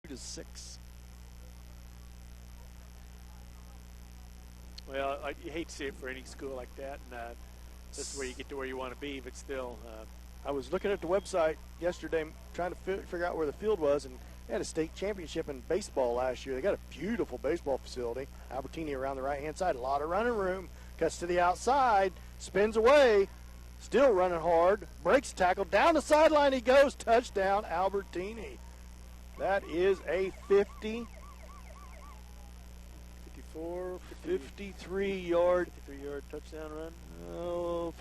42-6. Well, you hate to see it for any school like that, and this is where you get to where you want to be, but still. I was looking at the website yesterday trying to figure out where the field was, and they had a state championship in baseball last year. They got a beautiful baseball facility. Albertini around the right-hand side, a lot of running room. Cuts to the outside, spins away, still running hard, breaks tackle, down the sideline he goes, touchdown Albertini. That is a 53-yard touchdown run.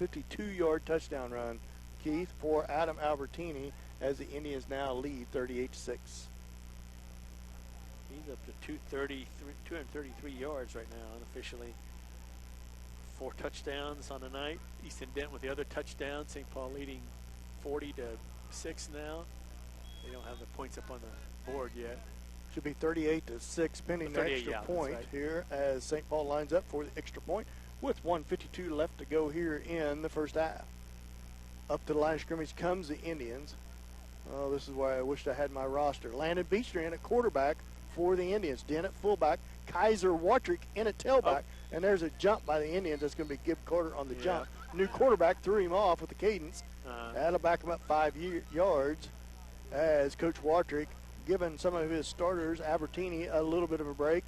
52-yard touchdown run, Keith, for Adam Albertini as the Indians now lead 38-6. He's up to 233 yards right now unofficially. 4 touchdowns on the night. Easton Dent with the other touchdown. St. Paul leading 40-6 now. They don't have the points up on the board yet. Should be 38-6 pending the extra point here as St. Paul lines up for the extra point with 1:52 left to go here in the first half. Up to the line of scrimmage comes the Indians. Oh, this is where I wished I had my roster. Landon Beechner in at quarterback for the Indians. Den at fullback. Kaiser Watrick in at tailback. And there's a jump by the Indians. That's going to be Gib Carter on the jump. New quarterback threw him off with the cadence. That'll back him up 5 yards as Coach Watrick giving some of his starters, Albertini, a little bit of a break,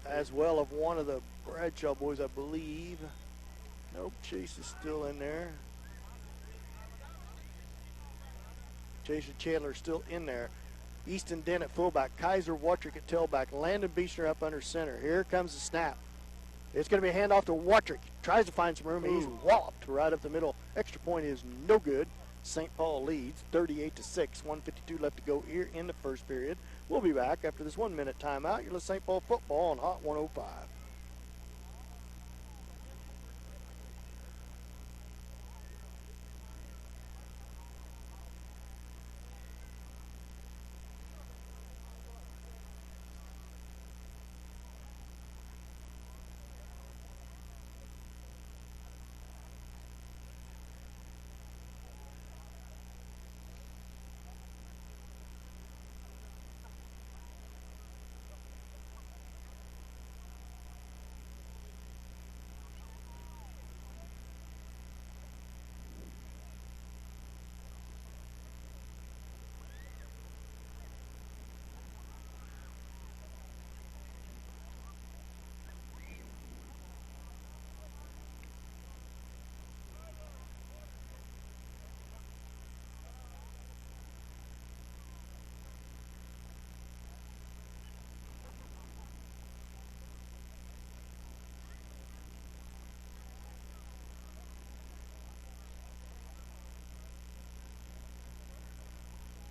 as well of one of the Bradshaw boys, I believe. Nope, Chase is still in there. Chase and Chandler still in there. Easton Dent at fullback, Kaiser Watrick at tailback, Landon Beechner up under center. Here comes the snap. It's going to be a handoff to Watrick. Tries to find some room. He's walloped right up the middle. Extra point is no good. St. Paul leads 38-6. 1:52 left to go here in the first period. We'll be back after this 1-minute timeout. You're listening to St. Paul football on Hot 105.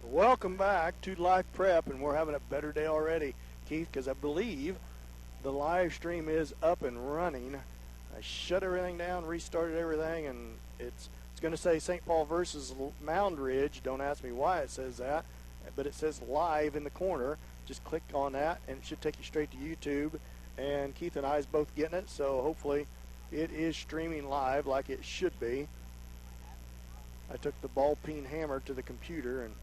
Welcome back to Live Prep, and we're having a better day already, Keith, because I believe the live stream is up and running. I shut everything down, restarted everything, and it's going to say St. Paul versus Moundridge. Don't ask me why it says that, but it says live in the corner. Just click on that, and it should take you straight to YouTube. And Keith and I is both getting it, so hopefully it is streaming live like it should be. I took the ball peen hammer to the computer, and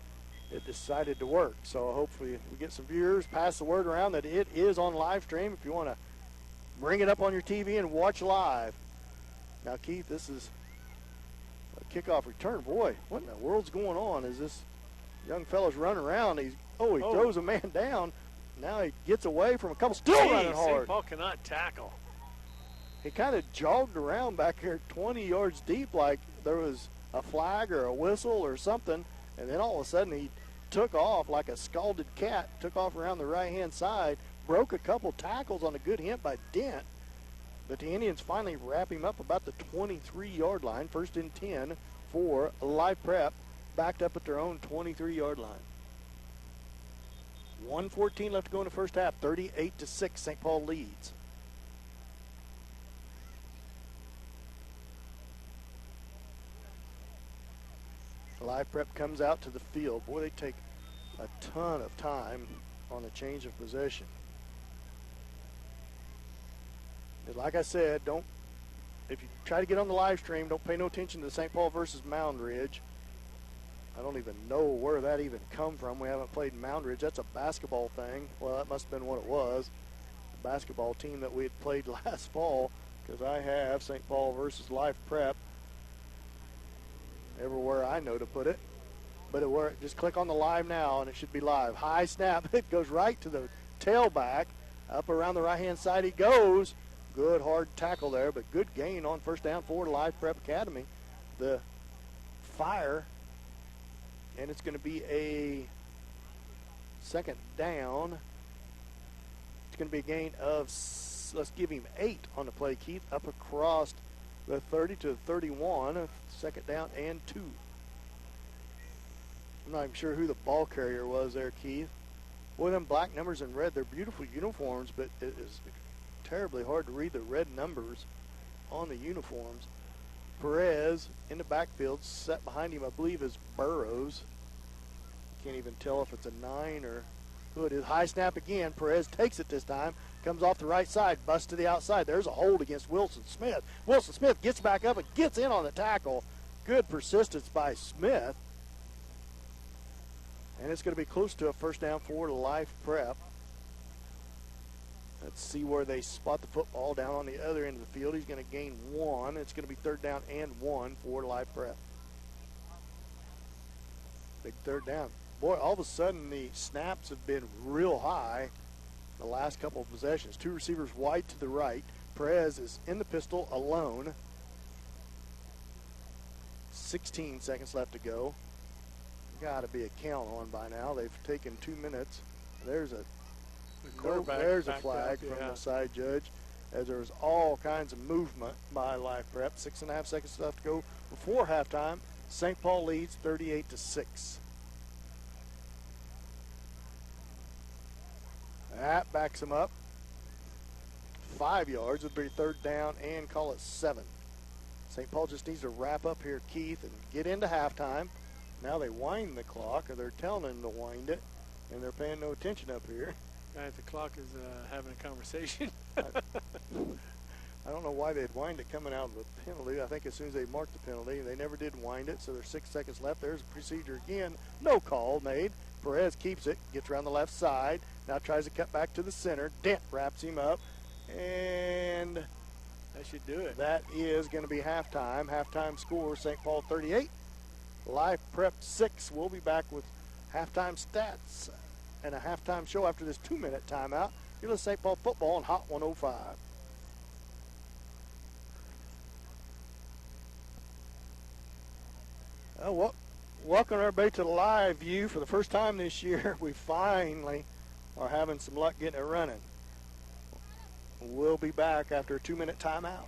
it decided to work. So hopefully we get some viewers, pass the word around that it is on live stream if you want to bring it up on your TV and watch live. Now, Keith, this is a kickoff return. Boy, what in the world's going on? Is this young fella's running around? He throws a man down. Now he gets away from a couple. Still running hard. St. Paul cannot tackle. He kind of jogged around back here 20 yards deep like there was a flag or a whistle or something. And then all of a sudden he took off like a scalded cat, took off around the right-hand side, broke a couple tackles on a good hit by Dent. But the Indians finally wrap him up about the 23-yard line, 1st and 10 for Live Prep, backed up at their own 23-yard line. 1:14 left to go in the first half, 38-6, St. Paul leads. Live Prep comes out to the field. Boy, they take a ton of time on the change of possession. And like I said, if you try to get on the live stream, don't pay no attention to the St. Paul versus Moundridge. I don't even know where that even come from. We haven't played Moundridge. That's a basketball thing. Well, that must have been what it was. The basketball team that we had played last fall, because I have St. Paul versus Life Prep everywhere I know to put it. But just click on the live now, and it should be live. High snap. It goes right to the tailback. Up around the right-hand side he goes. Good hard tackle there, but good gain on first down for Life Prep Academy. The fire, and it's going to be a second down. It's going to be a gain of, let's give him 8 on the play, Keith, up across the 30 to the 31. Second down and 2. I'm not even sure who the ball carrier was there, Keith. Boy, them black numbers in red, they're beautiful uniforms, but it is terribly hard to read the red numbers on the uniforms. Perez in the backfield, set behind him, I believe, is Burrows. Can't even tell if it's a 9 or who it is. High snap again. Perez takes it this time. Comes off the right side, busts to the outside. There's a hold against Wilson Smith. Wilson Smith gets back up and gets in on the tackle. Good persistence by Smith. And it's going to be close to a first down for Life Prep. Let's see where they spot the football down on the other end of the field. He's going to gain 1. It's going to be third down and 1 for Life Prep. Big third down. Boy, all of a sudden the snaps have been real high the last couple of possessions. 2 receivers wide to the right. Perez is in the pistol alone. 16 seconds left to go. Got to be a count on by now. They've taken 2 minutes. There's a flag from the side judge, as there was all kinds of movement by Life Prep. 6.5 seconds left to go before halftime. St. Paul leads 38-6. That backs them up 5 yards. It'll be third down and call it 7. St. Paul just needs to wrap up here, Keith, and get into halftime. Now they wind the clock, or they're telling them to wind it, and they're paying no attention up here. The clock is having a conversation. I don't know why they'd wind it coming out of the penalty. I think as soon as they marked the penalty, they never did wind it, so there's 6 seconds left. There's a procedure again. No call made. Perez keeps it, gets around the left side, now tries to cut back to the center. Dent wraps him up, and that should do it. That is going to be halftime. Halftime score, St. Paul 38. Life Prep 6. We'll be back with halftime stats and a halftime show after this 2-minute timeout. You're listening to St. Paul football on Hot 105. Welcome everybody to the live view. For the first time this year, we finally are having some luck getting it running. We'll be back after a 2-minute timeout.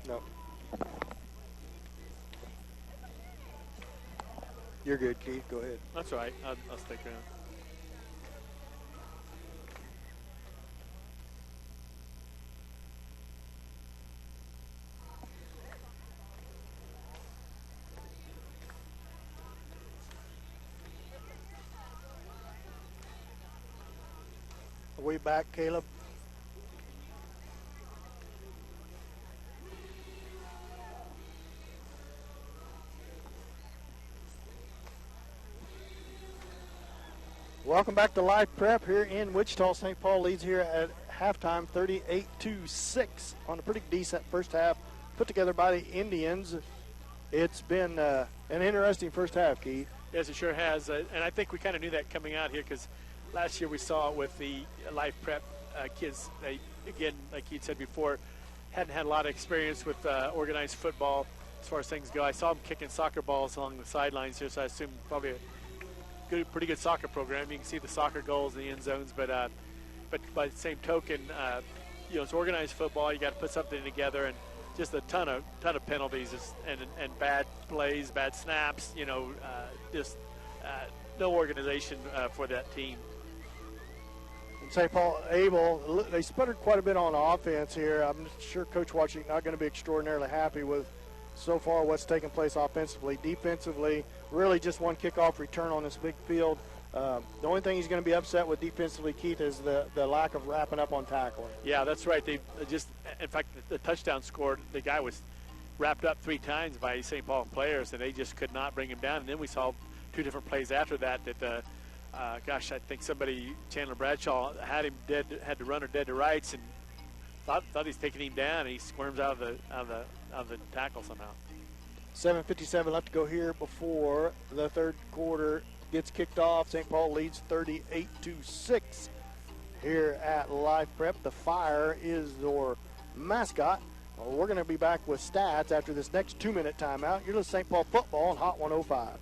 No. You're good, Keith. Go ahead. That's all right. I'll stick around. way back, Caleb. Welcome back to Live Prep here in Wichita. St. Paul leads here at halftime 38-6 on a pretty decent first half put together by the Indians. It's been an interesting first half, Keith. Yes, it sure has. And I think we kind of knew that coming out here because last year we saw it with the Live Prep kids. They, again, like you said before, hadn't had a lot of experience with organized football as far as things go. I saw them kicking soccer balls along the sidelines here, so I assume probably a pretty good soccer program. You can see the soccer goals in the end zones, but by the same token, it's organized football. You got to put something together, and just a ton of penalties and bad plays, bad snaps. Just no organization for that team. And St. Paul they sputtered quite a bit on offense here. I'm sure Coach Washington not going to be extraordinarily happy with so far what's taken place offensively. Defensively, really just one kickoff return on this big field. The only thing he's going to be upset with defensively, Keith, is the lack of wrapping up on tackling. Yeah, that's right. They just, in fact, the touchdown scored, the guy was wrapped up 3 times by St. Paul players, and they just could not bring him down. And then we saw 2 different plays after that I think somebody, Chandler Bradshaw, had to run or dead to rights, and thought he's taking him down, and he squirms out of the tackle somehow. 7:57 left to go here before the third quarter gets kicked off. St. Paul leads 38-6 here at Live Prep. The Fire is your mascot. Well, we're going to be back with stats after this next 2-minute timeout. You're listening to St. Paul football on Hot 105.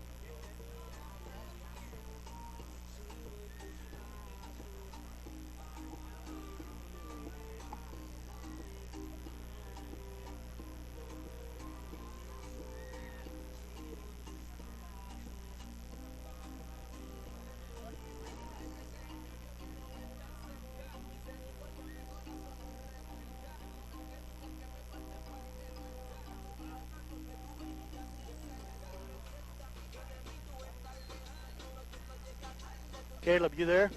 Caleb, you there?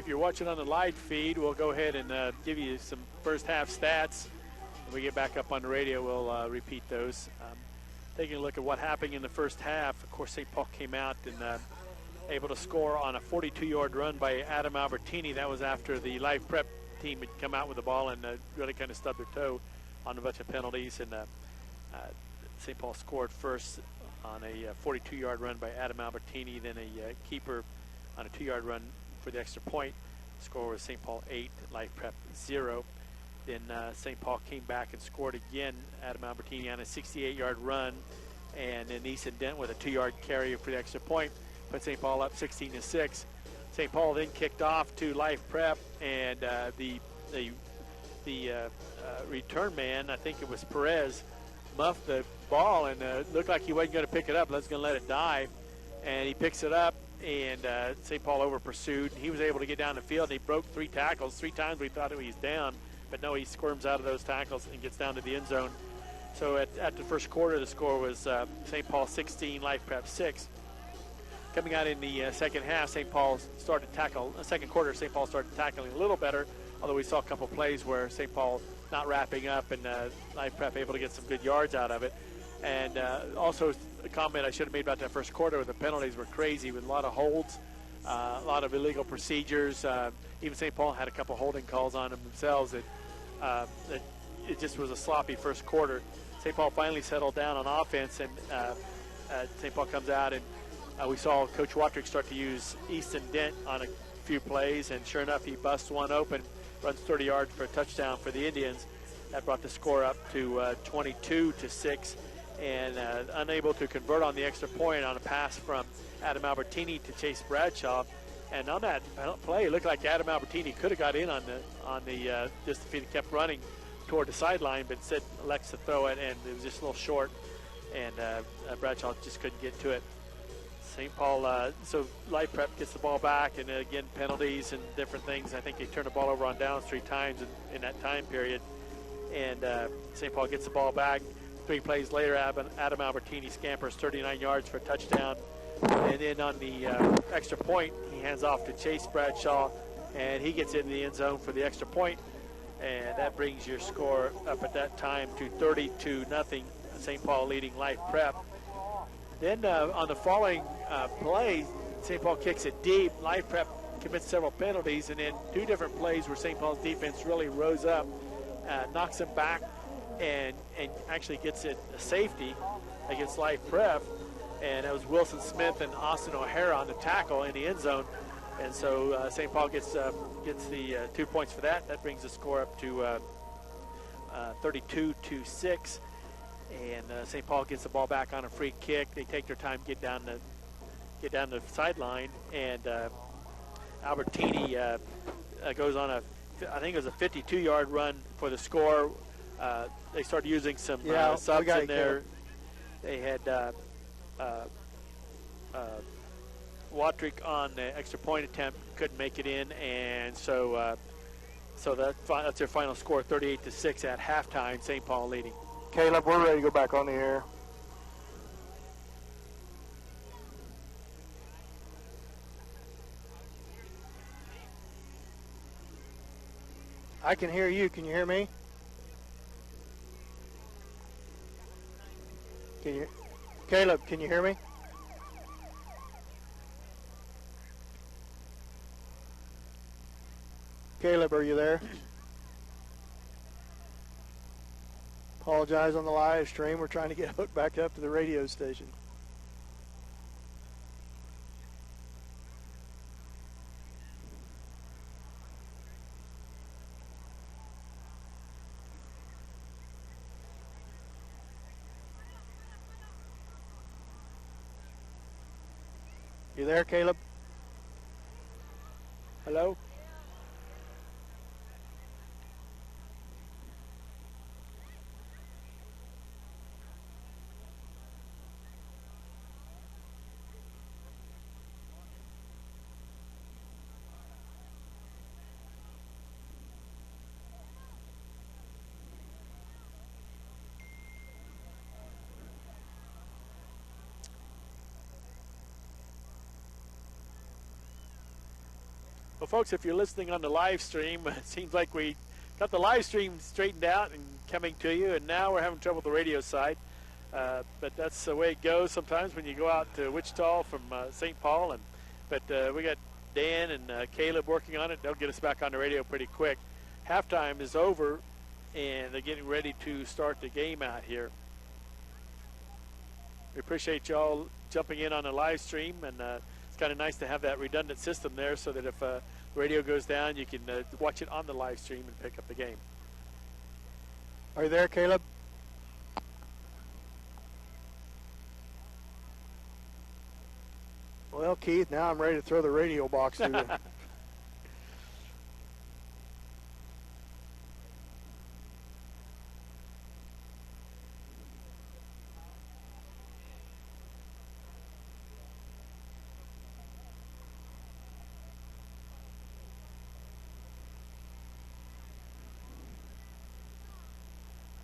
if you're watching on the live feed, we'll go ahead and give you some first half stats. When we get back up on the radio, we'll repeat those. Taking a look at what happened in the first half, of course, St. Paul came out and able to score on a 42-yard run by Adam Albertini. That was after the live prep team had come out with the ball and really kind of stubbed their toe on a bunch of penalties. And St. Paul scored first on a 42-yard run by Adam Albertini, then a keeper on a 2-yard run for the extra point. Score was St. Paul 8, live prep 0. Then St. Paul came back and scored again. Adam Albertini on a 68-yard run, and then Easton Dent with a 2-yard carry for the extra point put St. Paul up 16-6. St. Paul then kicked off to live prep, and the return man, I think it was Perez, muffed the ball and looked like he wasn't going to pick it up. Was going to let it die, and he picks it up, and St. Paul over pursued. He was able to get down the field, and he broke 3 tackles. 3 times we thought he was down, but no, he squirms out of those tackles and gets down to the end zone. So at the first quarter, the score was St. Paul 16, live prep 6. Coming out in the second half, St. Paul started to tackle. Second quarter, St. Paul started tackling a little better, although we saw a couple plays where St. Paul not wrapping up and live prep able to get some good yards out of it. And also a comment I should have made about that first quarter, where the penalties were crazy with a lot of holds, a lot of illegal procedures. Even St. Paul had a couple holding calls on them themselves. That it just was a sloppy first quarter. St. Paul finally settled down on offense, and St. Paul comes out, and we saw Coach Watrick start to use Easton Dent on a few plays, and sure enough, he busts one open, runs 30 yards for a touchdown for the Indians. That brought the score up to 22-6, and unable to convert on the extra point on a pass from Adam Albertini to Chase Bradshaw. And on that play, it looked like Adam Albertini could have got in on the just if he kept running toward the sideline, but instead elects to throw it, and it was just a little short, and Bradshaw just couldn't get to it. St. Paul, so live prep gets the ball back, and again, penalties and different things. I think they turned the ball over on downs 3 times in that time period. And St. Paul gets the ball back. 3 plays later, Adam Albertini scampers 39 yards for a touchdown. And then on the extra point, he hands off to Chase Bradshaw, and he gets in the end zone for the extra point. And that brings your score up at that time to 32-0, St. Paul leading live prep. Then on the following play, St. Paul kicks it deep. Live prep commits several penalties, and then 2 different plays where St. Paul's defense really rose up, knocks him back, and actually gets it a safety against live prep. And that was Wilson Smith and Austin O'Hara on the tackle in the end zone. And so St. Paul gets the 2 points for that. That brings the score up to 32-6. And St. Paul gets the ball back on a free kick. They take their time, get down the sideline, and Albertini goes on I think it was a 52-yard run for the score. They started using some subs in there. They had Watrick on the extra point attempt, couldn't make it in, and so that's their final score, 38-6 at halftime. St. Paul leading. Caleb, we're ready to go back on the air. I can hear you. Can you hear me? Caleb, can you hear me? Caleb, are you there? Apologize on the live stream. We're trying to get hooked back up to the radio station. You there, Caleb? Hello? Well, folks, if you're listening on the live stream, it seems like we got the live stream straightened out and coming to you, and now we're having trouble with the radio side. But that's the way it goes sometimes when you go out to Wichita from St. Paul. But we got Dan and Caleb working on it. They'll get us back on the radio pretty quick. Halftime is over, and they're getting ready to start the game out here. We appreciate y'all jumping in on the live stream, and it's kind of nice to have that redundant system there so that if the radio goes down, you can watch it on the live stream and pick up the game. Are you there, Caleb? Well, Keith, now I'm ready to throw the radio box through the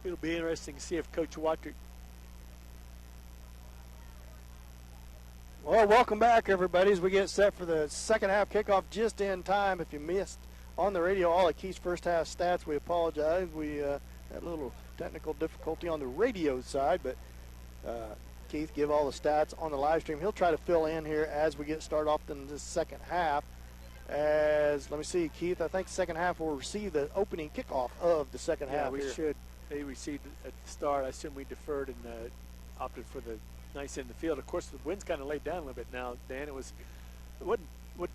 It'll be interesting to see if Coach Watrick. Well, welcome back, everybody, as we get set for the second half kickoff just in time. If you missed on the radio all of Keith's first half stats, we apologize. We had a little technical difficulty on the radio side, but Keith give all the stats on the live stream. He'll try to fill in here as we get started off in the second half. As, let me see, Keith, I think second half will receive the opening kickoff of the second half. Yeah, we here. should. They received it at the start. I assume we deferred and opted for the nice in the field. Of course, the wind's kind of laid down a little bit now, Dan. It wasn't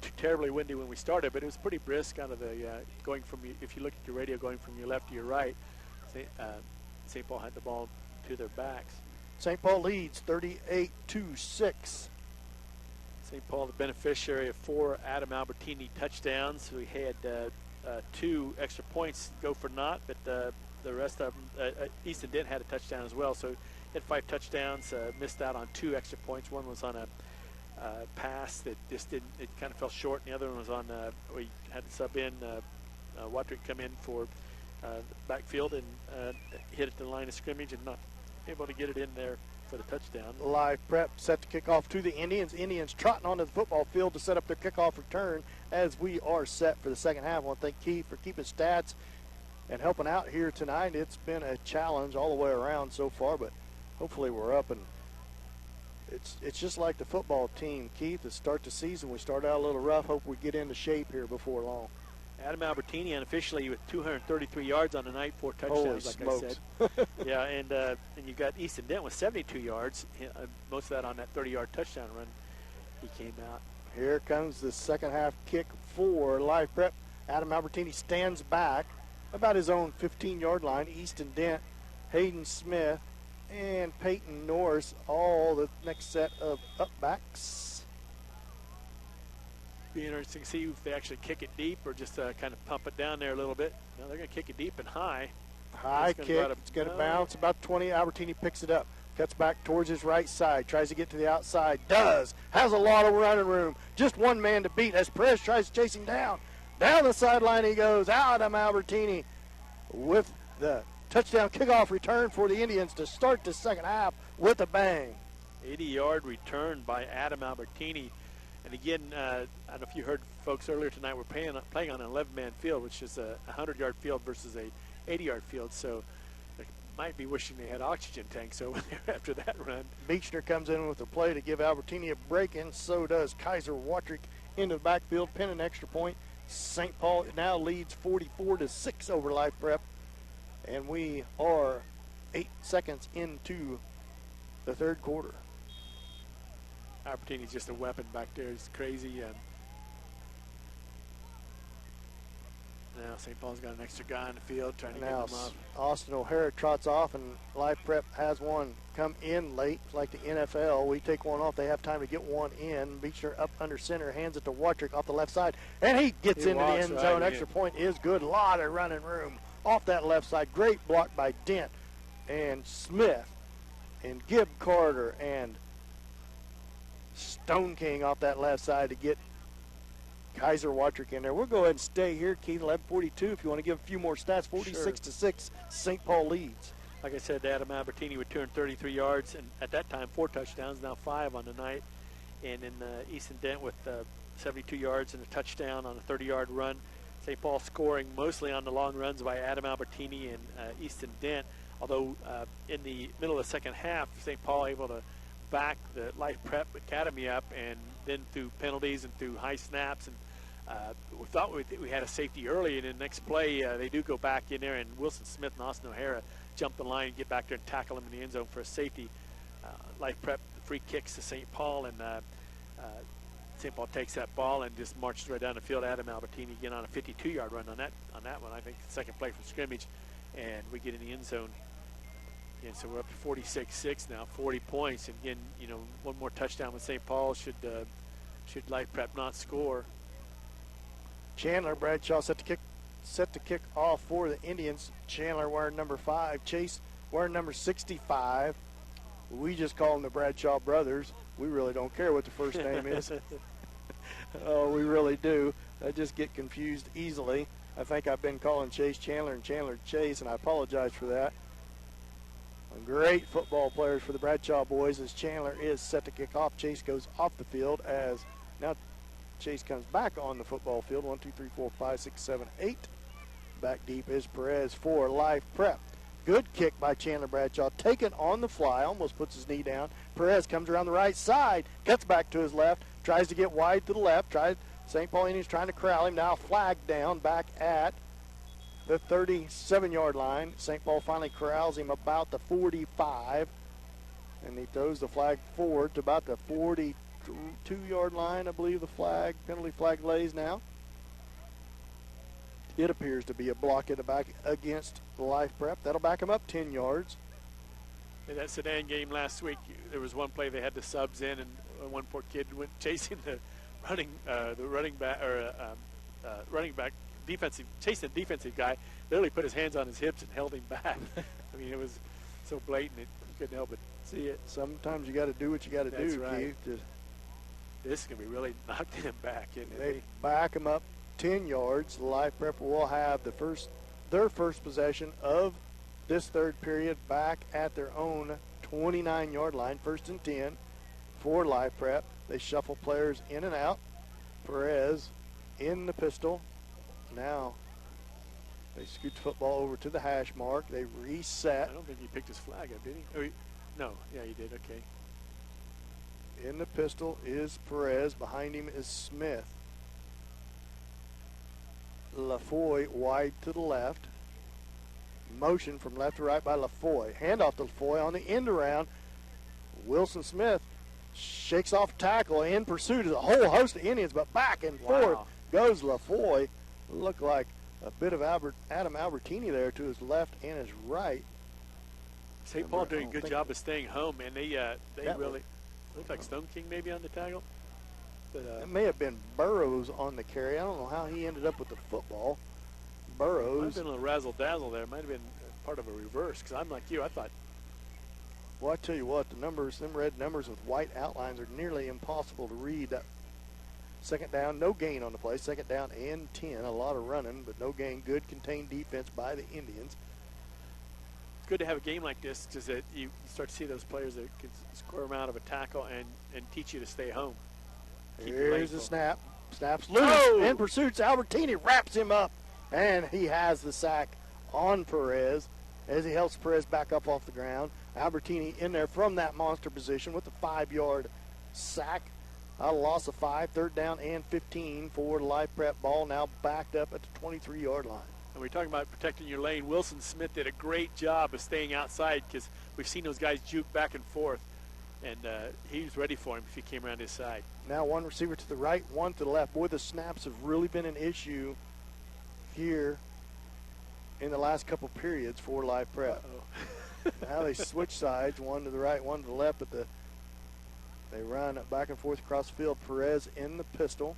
too terribly windy when we started, but it was pretty brisk out of the going from, if you look at your radio, going from your left to your right. St. Paul had the ball to their backs. St. Paul leads 38-6. St. Paul, the beneficiary of 4 Adam Albertini touchdowns. We had 2 extra points go for naught, but the rest of them, Easton Dent had a touchdown as well. So he had 5 touchdowns, missed out on 2 extra points. One was on a pass that just didn't, it kind of fell short, and the other one was on, we had to sub in, Watrick come in for the backfield and hit at the line of scrimmage and not able to get it in there for the touchdown. Live prep set to kick off to the Indians. Indians trotting onto the football field to set up their kickoff return as we are set for the second half. I want to thank Keith for keeping stats and helping out here tonight. It's been a challenge all the way around so far, but hopefully we're up. And it's just like the football team, Keith, to start the season. We start out a little rough. Hope we get into shape here before long. Adam Albertini unofficially with 233 yards on the night, 4 touchdowns, like smokes. I said. Yeah, and you got Easton Dent with 72 yards, most of that on that 30-yard touchdown run. He came out. Here comes the second half kick for live prep. Adam Albertini stands back about his own 15-yard line. Easton Dent, Hayden Smith, and Peyton Norris, all the next set of up-backs. Be interesting to see if they actually kick it deep or just kind of pump it down there a little bit. No, they're going to kick it deep and high. High kick. It's going to bounce about 20. Albertini picks it up. Cuts back towards his right side. Tries to get to the outside. Does. Has a lot of running room. Just one man to beat as Perez tries to chase him down. Down the sideline he goes. Adam Albertini with the touchdown kickoff return for the Indians to start the second half with a bang. 80-yard return by Adam Albertini. And again, I don't know if you heard folks earlier tonight, we're playing on an 11-man field, which is a 100-yard field versus a 80-yard field. So they might be wishing they had oxygen tanks over there after that run. Beechner comes in with a play to give Albertini a break, and so does Kaiser Watrick into the backfield, pin an extra point. St. Paul now leads 44-6 over live prep, and we are 8 seconds into the third quarter. Albertini's just a weapon back there. It's crazy. Now St. Paul's got an extra guy in the field trying to get them up. Austin O'Hara trots off, and live prep has one come in late, like the NFL. We take one off. They have time to get one in. Beechner up under center, hands it to Watrick off the left side, and he gets into the end zone. Extra point is good. Lot of running room off that left side. Great block by Dent and Smith and Gibb Carter and Stone King off that left side to get Kaiser Watrick in there. We'll go ahead and stay here, Keith. 11:42. If you want to give a few more stats, 46-6. St. Paul leads. Like I said, Adam Albertini with 233 yards, and at that time 4 touchdowns, now 5 on the night. and then Easton Dent with 72 yards and a touchdown on a 30-yard run. St. Paul scoring mostly on the long runs by Adam Albertini and Easton Dent, although in the middle of the second half, St. Paul able to back the Life Prep Academy up, and then through penalties and through high snaps, and we thought we had a safety early, and in the next play they do go back in there, and Wilson Smith and Austin O'Hara jump the line, get back there and tackle him in the end zone for a safety. Life Prep free kicks to St. Paul, and St. Paul takes that ball and just marches right down the field. Adam Albertini again on a 52-yard run on that one. I think second play from scrimmage, and we get in the end zone. And so we're up to 46-6 now, 40 points. And again, you know, one more touchdown with St. Paul should Life Prep not score. Chandler Bradshaw set to kick off for the Indians. Chandler wearing number 5, Chase wearing number 65. We just call them the Bradshaw brothers. We really don't care what the first name is. Oh, we really do. I just get confused easily. I think I've been calling Chase Chandler and Chandler Chase, and I apologize for that. Great football players for the Bradshaw boys as Chandler is set to kick off. Chase goes off the field as now Chase comes back on the football field. 1, 2, 3, 4, 5, 6, 7, 8. Back deep is Perez for Life Prep. Good kick by Chandler Bradshaw, taken on the fly, almost puts his knee down. Perez comes around the right side, cuts back to his left, tries to get wide to the left. St. Paul Indians trying to corral him. Now flag down back at the 37-yard line. St. Paul finally corrals him about the 45, and he throws the flag forward to about the 42-yard line, I believe the penalty flag lays now. It appears to be a block in the back against Life Prep. That'll back him up 10 yards. In that Sedan game last week, there was one play they had the subs in, and one poor kid went chasing the running back, chasing the defensive guy. Literally put his hands on his hips and held him back. I mean, it was so blatant, you couldn't help but see it. Sometimes you got to do what you got to do, That's right. Keith. This is going to be really knocking him back, isn't it? They back him up 10 yards. Life Prep will have their first possession of this third period back at their own 29-yard line. 1st and 10 for Life Prep. They shuffle players in and out. Perez in the pistol. Now they scoot the football over to the hash mark. They reset. I don't think he picked his flag up, did he? Oh, no, yeah, he did. Okay. In the pistol is Perez. Behind him is Smith. LaFoy wide to the left. Motion from left to right by LaFoy. Handoff to LaFoy on the end around. Wilson Smith shakes off a tackle. In pursuit is a whole host of Indians, but back and forth goes LaFoy. Looked like a bit of Adam Albertini there to his left and his right. St. Paul doing a good job of staying home, and they really looked like Stone King maybe on the tackle. But, it may have been Burrows on the carry. I don't know how he ended up with the football. Burrows. Might have been a little razzle-dazzle there. Might have been part of a reverse, because I'm like you. I thought. Well, I tell you what, them red numbers with white outlines are nearly impossible to read. That second down, no gain on the play. Second down and 10. A lot of running, but no gain. Good contained defense by the Indians. It's good to have a game like this, because you start to see those players that can score them out of a tackle and teach you to stay home. Here's the snap. Snaps loose. In pursuits. Albertini wraps him up, and he has the sack on Perez as he helps Perez back up off the ground. Albertini in there from that monster position with the 5-yard sack. A loss of 5, 3rd down and 15 for Life Prep. Ball now backed up at the 23-yard line. And we're talking about protecting your lane. Wilson Smith did a great job of staying outside, because we've seen those guys juke back and forth. And he was ready for him if he came around his side. Now one receiver to the right, one to the left. Boy, the snaps have really been an issue here in the last couple periods for Life Prep. Now they switch sides, one to the right, one to the left, but they run back and forth across the field. Perez in the pistol.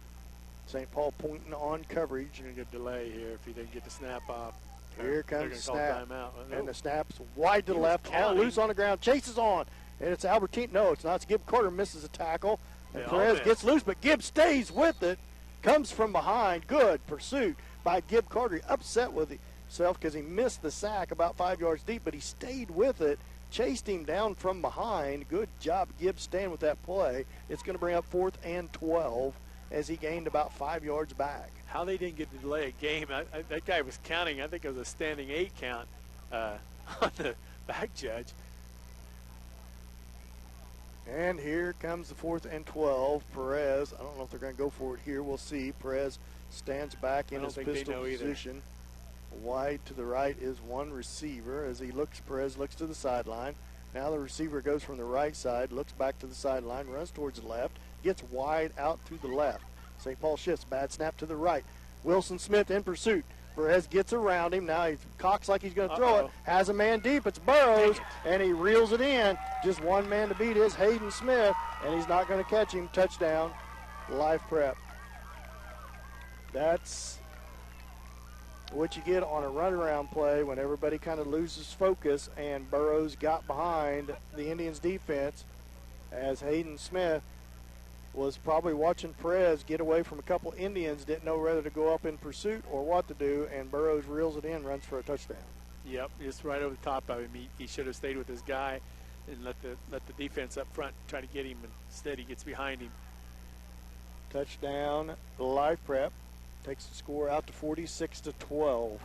St. Paul pointing on coverage. You're going to get a delay here if he didn't get the snap off. Here comes the snap. And the Oh. snap's wide to the left, all loose on the ground, chases on. And it's Albertini. No, it's not. It's Gibb Carter misses a tackle. And Perez gets loose, but Gibb stays with it. Comes from behind. Good pursuit by Gibb Carter. Upset with himself because he missed the sack about 5 yards deep, but he stayed with it chased him down from behind. Good job, Gibbs, staying with that play. It's going to bring up 4th and 12 as he gained about 5 yards back. How they didn't get to delay a game. That guy was counting. I think it was a standing 8 count on the back judge. And here comes the 4th and 12. Perez, I don't know if they're going to go for it here. We'll see. Perez stands back in his pistol position. Wide to the right is one receiver as Perez looks to the sideline. Now the receiver goes from the right side, looks back to the sideline, runs towards the left, gets wide out to the left. St. Paul shifts, bad snap to the right. Wilson Smith in pursuit. Perez gets around him. Now he cocks like he's going to throw it. Has a man deep. It's Burrows, and he reels it in. Just one man to beat is Hayden Smith, and he's not going to catch him. Touchdown, Live Prep. That's what you get on a runaround play when everybody kind of loses focus, and Burrows got behind the Indians' defense as Hayden Smith was probably watching Perez get away from a couple Indians, didn't know whether to go up in pursuit or what to do, and Burrows reels it in, runs for a touchdown. Yep, just right over the top of him. He should have stayed with his guy and let the defense up front try to get him, and instead he gets behind him. Touchdown, Live Prep. Takes the score out to 46-12.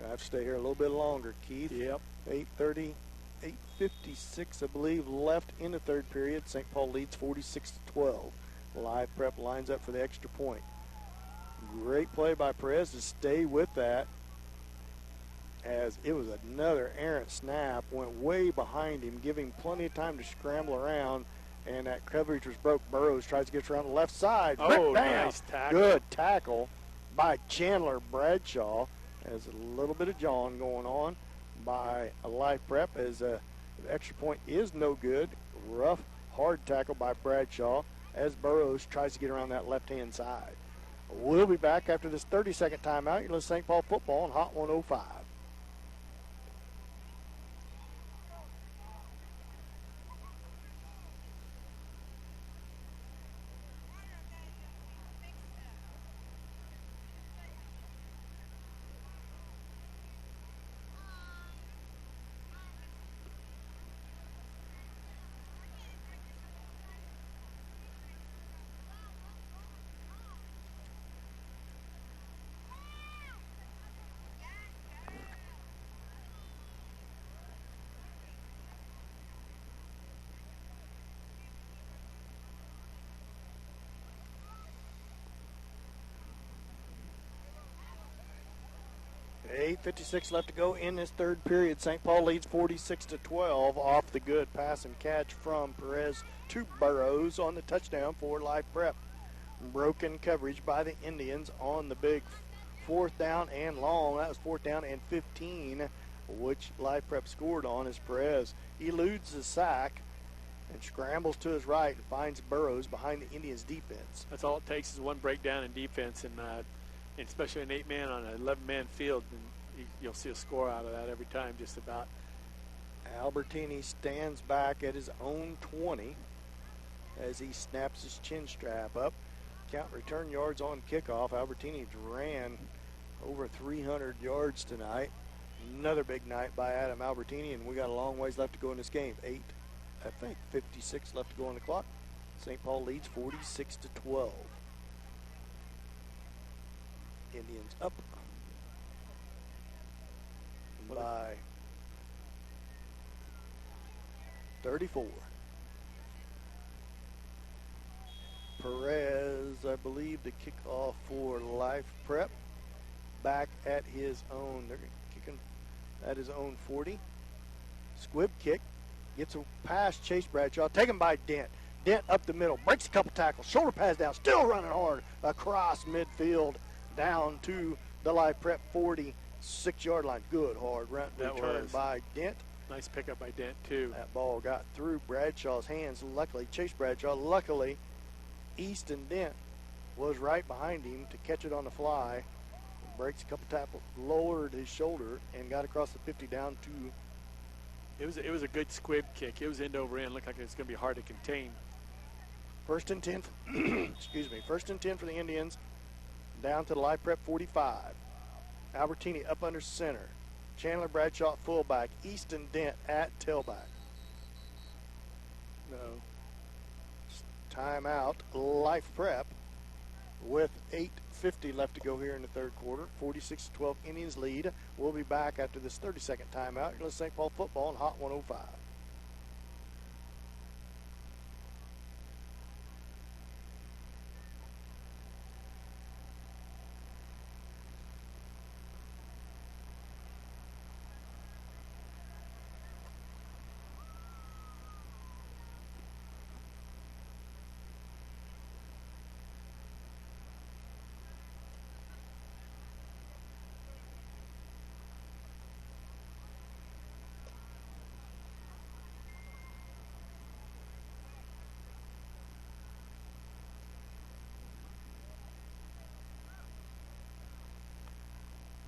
I have to stay here a little bit longer, Keith. Yep. 8:30, 8:56, I believe, left in the third period. St. Paul leads 46-12. Live Prep lines up for the extra point. Great play by Perez to stay with that, as it was another errant snap. Went way behind him, giving plenty of time to scramble around, and that coverage was broke. Burrows tries to get around the left side. Oh, nice tackle. Good tackle by Chandler Bradshaw. There's a little bit of jawing going on by a Live Prep, as the extra point is no good. Rough, hard tackle by Bradshaw as Burrows tries to get around that left-hand side. We'll be back after this 30-second timeout. You're listening to St. Paul football on Hot 105. .8:56 left to go in this third period. St. Paul leads 46-12 off the good pass and catch from Perez to Burrows on the touchdown for Live Prep. Broken coverage by the Indians on the big 4th down and long. That was 4th down and 15, which Live Prep scored on, as Perez eludes the sack and scrambles to his right and finds Burrows behind the Indians' defense. That's all it takes is one breakdown in defense, and especially an 8-man on an 11-man field, and you'll see a score out of that every time, just about. Albertini stands back at his own 20 as he snaps his chin strap up. Count return yards on kickoff. Albertini ran over 300 yards tonight. Another big night by Adam Albertini, and we got a long ways left to go in this game. 56 left to go on the clock. St. Paul leads 46-12. Indians up by 34. Perez, I believe, the kickoff for Live Prep. Back at his own, they're kicking at his own 40. Squib kick, gets a pass, Chase Bradshaw, taken by Dent. Dent up the middle, breaks a couple tackles, shoulder pads down, still running hard across midfield down to the Live Prep 46-yard line. Good hard run return by Dent. Nice pickup by Dent, too. That ball got through Bradshaw's hands. Luckily, Chase Bradshaw, Easton Dent was right behind him to catch it on the fly. Breaks a couple tackles, lowered his shoulder, and got across the 50 down to. It was a good squib kick. It was end over end. Looked like it was going to be hard to contain. 1st and 10. Excuse me. 1st and 10 for the Indians. Down to the Live Prep 45. Albertini up under center. Chandler Bradshaw fullback. Easton Dent at tailback. No. Timeout. Life Prep with 8:50 left to go here in the third quarter. 46-12 Indians lead. We'll be back after this 30-second timeout. You're listening to St. Paul football on Hot 105.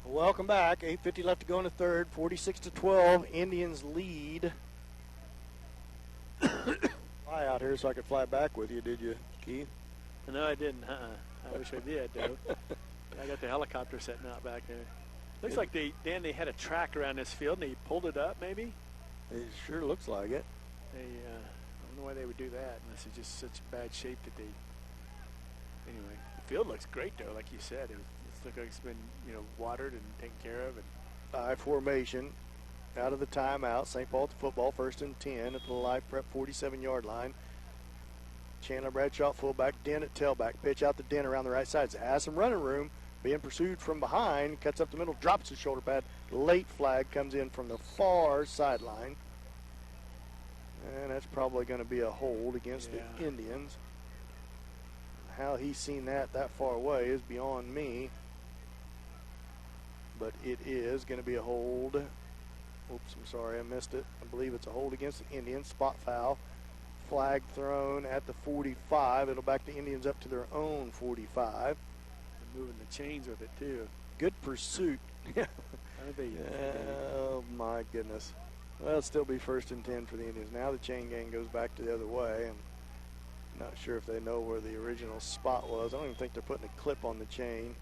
Welcome back. 8:50 left to go in the third. 46-12. Indians lead. Fly out here so I could fly back with you, did you, Keith? No, I didn't. I wish I did, though. I got the helicopter sitting out back there. Looks like they had a track around this field and they pulled it up, maybe. It sure looks like it. I don't know why they would do that unless it's just such bad shape that they. Anyway, the field looks great though, like you said. It looks like it's been watered and taken care of. And I formation out of the timeout. St. Paul to football, 1st and 10 at the Live Prep 47-yard line. Chandler Bradshaw fullback, Dent at tailback. Pitch out the Dent around the right side. Has some running room. Being pursued from behind. Cuts up the middle, drops his shoulder pad. Late flag comes in from the far sideline. And that's probably going to be a hold against the Indians. How he's seen that far away is beyond me. But it is going to be a hold. Oops, I'm sorry, I missed it. I believe it's a hold against the Indians. Spot foul. Flag thrown at the 45. It'll back the Indians up to their own 45. They're moving the chains with it, too. Good pursuit. Oh, my goodness. Well, it'll still be 1st and 10 for the Indians. Now the chain gang goes back to the other way. And not sure if they know where the original spot was. I don't even think they're putting a clip on the chain.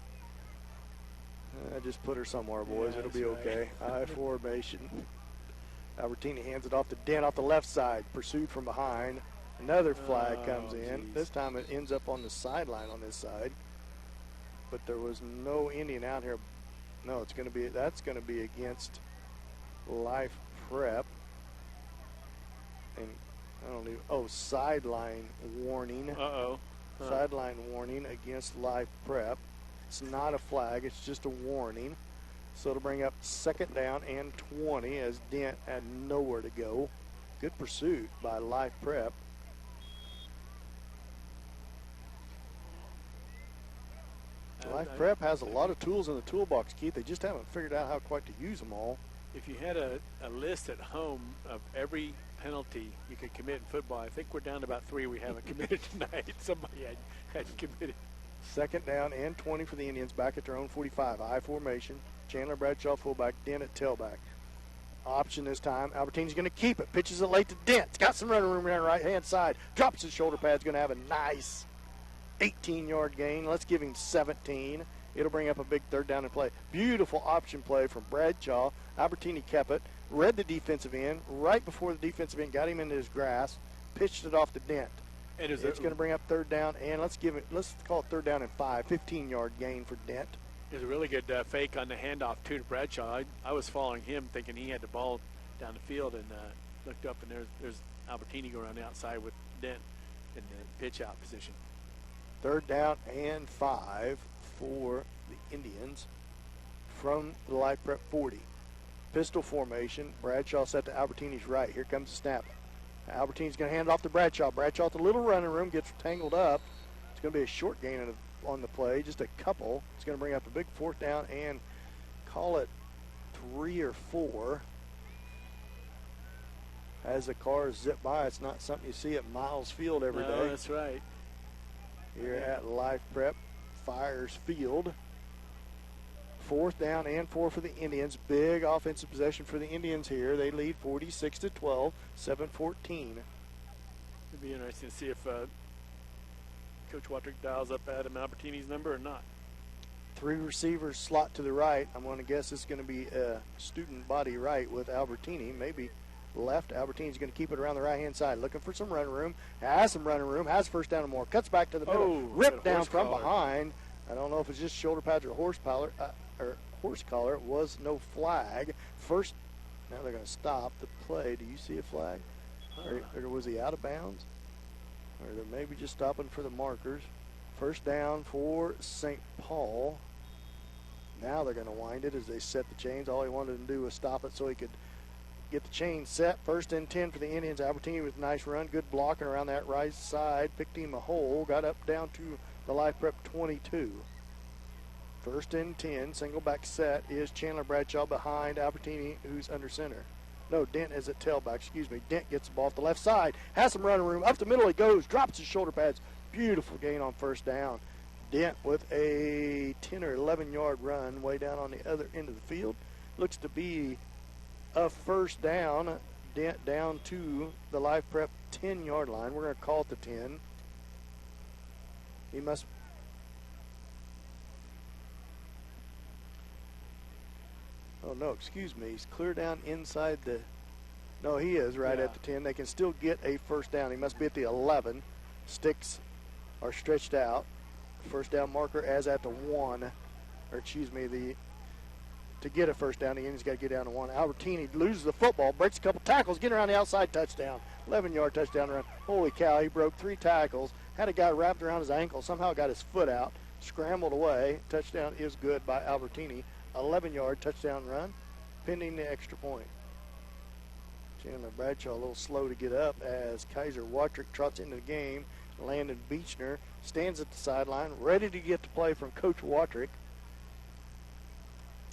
Just put her somewhere, boys. It'll be okay. I formation. Albertini hands it off to Dent off the left side. Pursued from behind. Another flag comes in. Geez. This time it ends up on the sideline on this side. But there was no Indian out here. No, that's going to be against Life Prep. And I don't even. Sideline warning. Sideline warning against Life Prep. It's not a flag, it's just a warning. So it'll bring up 2nd down and 20 as Dent had nowhere to go. Good pursuit by Life Prep. Life Prep has a lot of tools in the toolbox, Keith. They just haven't figured out how quite to use them all. If you had a list at home of every penalty you could commit in football, I think we're down to about 3 we haven't committed tonight. Somebody had committed. 2nd down and 20 for the Indians back at their own 45. I formation. Chandler Bradshaw fullback, Dent at tailback. Option this time. Albertini's going to keep it. Pitches it late to Dent. It's got some running room on the right-hand side. Drops his shoulder pad. It's going to have a nice 18-yard gain. Let's give him 17. It'll bring up a big 3rd down and play. Beautiful option play from Bradshaw. Albertini kept it. Read the defensive end. Right before the defensive end got him into his grass. Pitched it off to Dent. It's going to bring up 3rd down, and let's call it 3rd down and 5. 15-yard gain for Dent. There's a really good fake on the handoff, too, to Bradshaw. I was following him thinking he had the ball down the field and looked up, and there's Albertini going around the outside with Dent in the pitch-out position. 3rd down and 5 for the Indians from the Life Prep 40. Pistol formation. Bradshaw set to Albertini's right. Here comes the snap. Albertini's going to hand it off to Bradshaw. Bradshaw at the little running room gets tangled up. It's going to be a short gain on the play, just a couple. It's going to bring up a big 4th down and call it 3 or 4. As the cars zip by, it's not something you see at Miles Field every day. That's right. Here at Life Prep Fires Field. 4th down and 4 for the Indians. Big offensive possession for the Indians here. They lead 46-12, 7-14. It'd be interesting to see if Coach Watrick dials up Adam Albertini's number or not. 3 receivers slot to the right. I'm going to guess it's going to be a student body right with Albertini, maybe left. Albertini's going to keep it around the right-hand side, looking for some running room. Has some running room, has first down and more. Cuts back to the middle, ripped down from behind. I don't know if it's just shoulder pads or horse collar. It was no flag. First, now they're going to stop the play. Do you see a flag? Or was he out of bounds? Or they're maybe just stopping for the markers. First down for St. Paul. Now they're going to wind it as they set the chains. All he wanted to do was stop it so he could get the chain set. First and 10 for the Indians. Albertini with a nice run. Good blocking around that right side. Picked him a hole. Got up down to the Life Prep 22. First and 10. Single back set is Chandler Bradshaw behind Albertini, who's under center. No, Dent is at tailback. Excuse me. Dent gets the ball off the left side. Has some running room. Up the middle he goes. Drops his shoulder pads. Beautiful gain on first down. Dent with a 10 or 11 yard run way down on the other end of the field. Looks to be a first down. Dent down to the Life Prep 10 yard line. We're going to call it the 10. He must. Oh, no, excuse me. He's clear down inside the. No, he is right at the 10. They can still get a first down. He must be at the 11. Sticks are stretched out. First down marker as at the 1. Or, excuse me, to get a first down, the Indians got to get down to 1. Albertini loses the football, breaks a couple tackles, getting around the outside, touchdown. 11-yard touchdown run. Holy cow, he broke 3 tackles. Had a guy wrapped around his ankle, somehow got his foot out, scrambled away. Touchdown is good by Albertini. 11-yard touchdown run, pending the extra point. Chandler Bradshaw a little slow to get up as Kaiser Watrick trots into the game. Landon Beechner stands at the sideline, ready to get the play from Coach Watrick.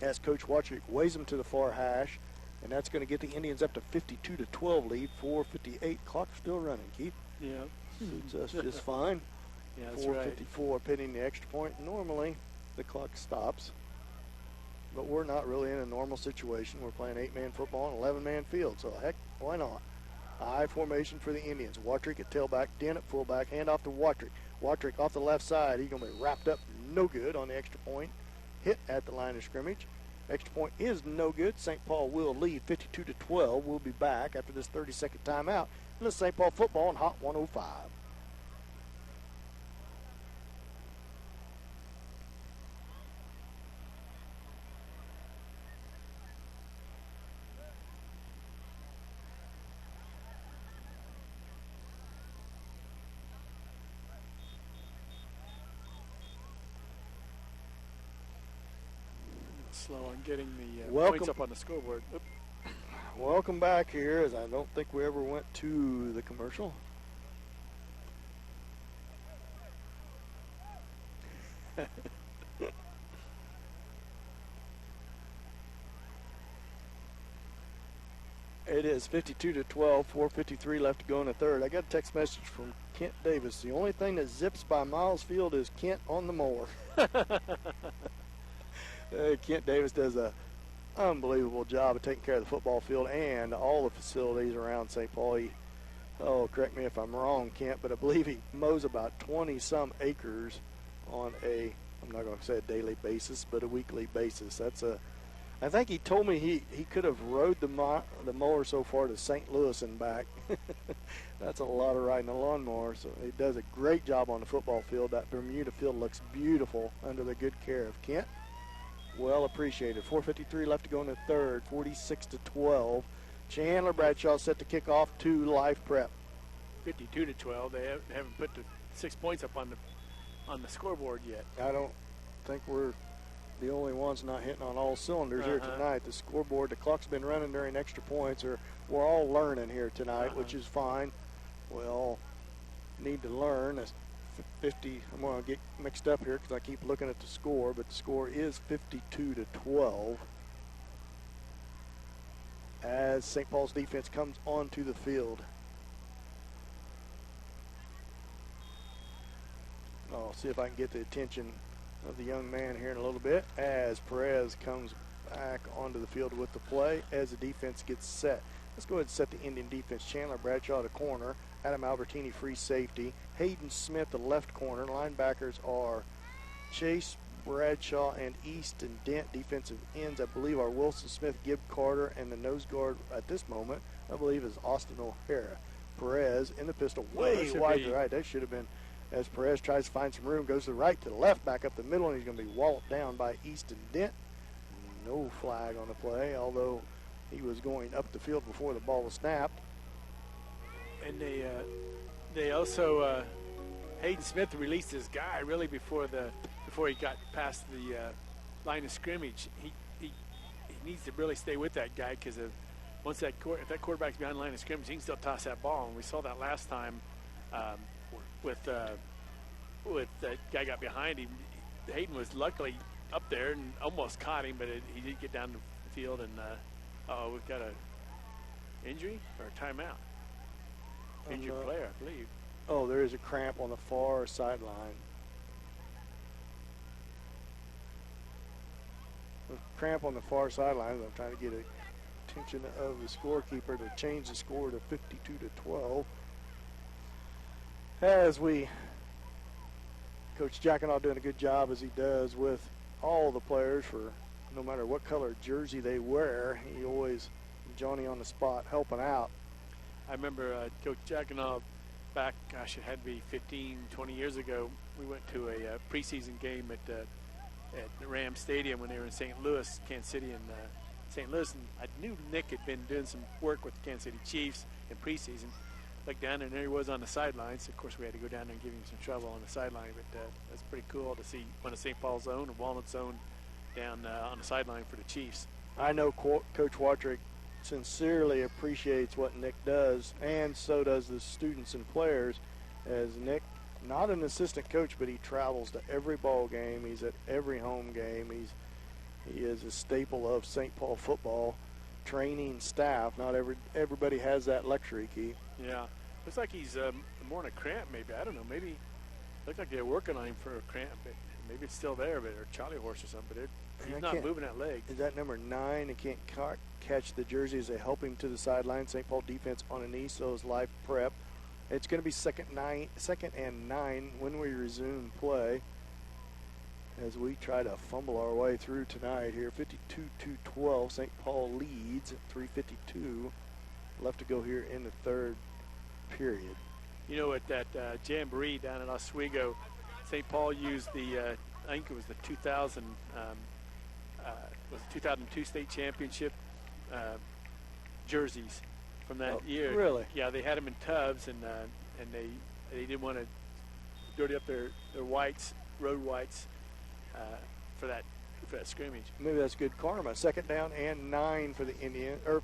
As Coach Watrick weighs him to the far hash, and that's going to get the Indians up to 52-12 lead. 4:58, clock still running. Keith. Yeah. Suits us just fine. Yeah, that's 4:54 right. pending the extra point. Normally, the clock stops, but we're not really in a normal situation. We're playing 8-man football and 11-man field, so heck, why not? I formation for the Indians. Watrick at tailback, Den at fullback, hand off to Watrick. Watrick off the left side. He's going to be wrapped up no good on the extra point. Hit at the line of scrimmage. Extra point is no good. St. Paul will lead 52-12. We'll be back after this 30-second timeout. And this St. Paul football on Hot 105. Slow on getting the Welcome. points up on the scoreboard. Oop. Welcome back here, as I don't think we ever went to the commercial. It is 52-12, 4:53 left to go in the third. I got a text message from Kent Davis. The only thing that zips by Miles Field is Kent on the mower. Kent Davis does an unbelievable job of taking care of the football field and all the facilities around St. Paul. Correct me if I'm wrong, Kent, but I believe he mows about 20-some acres on a, I'm not going to say a daily basis, but a weekly basis. I think he told me he could have rode the mower so far to St. Louis and back. That's a lot of riding a lawnmower. So he does a great job on the football field. That Bermuda field looks beautiful under the good care of Kent. Well appreciated. 4:53 left to go in the third. 46-12. Chandler Bradshaw set to kick off to Life Prep. 52-12. They haven't put the 6 points up on the scoreboard yet. I don't think we're the only ones not hitting on all cylinders here tonight. The scoreboard, the clock's been running during extra points. We're all learning here tonight, which is fine. We all need to learn. That's 50. I'm going to get mixed up here because I keep looking at the score, but the score is 52-12 as St. Paul's defense comes onto the field. I'll see if I can get the attention of the young man here in a little bit as Perez comes back onto the field with the play as the defense gets set. Let's go ahead and set the Indian defense. Chandler Bradshaw to corner. Adam Albertini free safety. Hayden Smith the left corner. Linebackers are Chase Bradshaw, and Easton Dent. Defensive ends, I believe, are Wilson Smith, Gibb Carter, and the nose guard at this moment, I believe, is Austin O'Hara. Perez in the pistol, way wide to the right. That should have been, as Perez tries to find some room, goes to the right, to the left, back up the middle, and he's going to be walloped down by Easton Dent. No flag on the play, although he was going up the field before the ball was snapped. And they also Hayden Smith released his guy really before he got past the line of scrimmage. He needs to really stay with that guy, because if that quarterback's behind the line of scrimmage, he can still toss that ball. And we saw that last time with that guy got behind him. Hayden was luckily up there and almost caught him, but he did get down the field. And we've got a injury or a timeout. Injured player, I believe. Oh, there is a cramp on the far sideline. A cramp on the far sideline. I'm trying to get attention of the scorekeeper to change the score to 52-12. Coach Jackanaw doing a good job, as he does with all the players, for no matter what color jersey they wear. He always, Johnny on the spot, helping out. I remember Coach Jackanaw back, gosh, it had to be 15, 20 years ago. We went to a preseason game at the Ram Stadium when they were in St. Louis, Kansas City, and St. Louis. And I knew Nick had been doing some work with the Kansas City Chiefs in preseason. Looked down, and there he was on the sidelines. Of course, we had to go down there and give him some trouble on the sideline, but that's pretty cool to see one of St. Paul's own, or Walnut's own, down on the sideline for the Chiefs. I know Coach Watrick sincerely appreciates what Nick does, and so does the students and players, as Nick, not an assistant coach, but he travels to every ball game. He's at every home game. He is a staple of St. Paul football training staff. Not everybody has that luxury, Keith. Yeah, looks like he's more in a cramp, maybe. I don't know. Maybe looks like they're working on him for a cramp. But maybe it's still there, or Charlie horse or something. But he's not moving that leg. Is that number 9? He can't catch the jersey as they help him to the sideline. St. Paul defense on a knee, so is live prep. It's going to be second and 9 when we resume play, as we try to fumble our way through tonight here. 52-12, St. Paul leads. 3:52 left to go here in the third period. You know, at that jamboree down in Oswego, St. Paul used the I think it was the 2002 state championship jerseys from that year. Really? Yeah, they had them in tubs, and they didn't want to dirty up their whites, road whites, for that scrimmage. Maybe that's good karma. Second down and 9 for the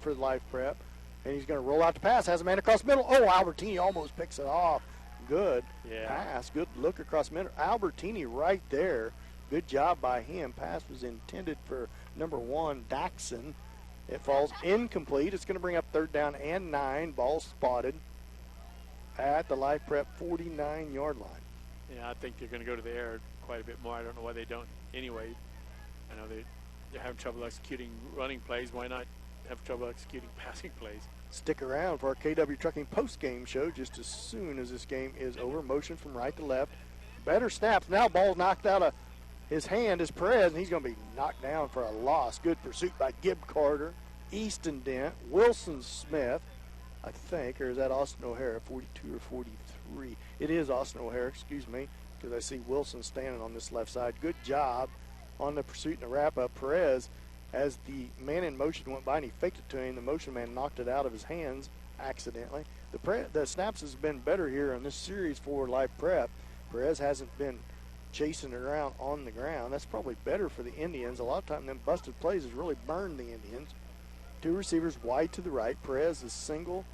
for the live prep, and he's going to roll out the pass. Has a man across the middle. Oh, Albertini almost picks it off. Good pass. Good look across the middle. Albertini right there. Good job by him. Pass was intended for number 1, Daxon. It falls incomplete. It's going to bring up third down and 9. Ball spotted at the live prep 49-yard line. Yeah, I think they're going to go to the air quite a bit more. I don't know why they don't anyway. I know they're having trouble executing running plays. Why not have trouble executing passing plays? Stick around for our KW Trucking post-game show just as soon as this game is over. Motion from right to left. Better snaps. Now ball knocked out of his hand is Perez, and he's going to be knocked down for a loss. Good pursuit by Gibb Carter, Easton Dent, Wilson Smith, I think, or is that Austin O'Hara, 42 or 43? It is Austin O'Hara, excuse me, because I see Wilson standing on this left side. Good job on the pursuit and the wrap-up. Perez, as the man in motion went by and he faked it to him, the motion man knocked it out of his hands accidentally. The snaps has been better here in this series for live prep. Perez hasn't been chasing it around on the ground. That's probably better for the Indians. A lot of time them busted plays has really burned the Indians. 2 receivers wide to the right. Perez is single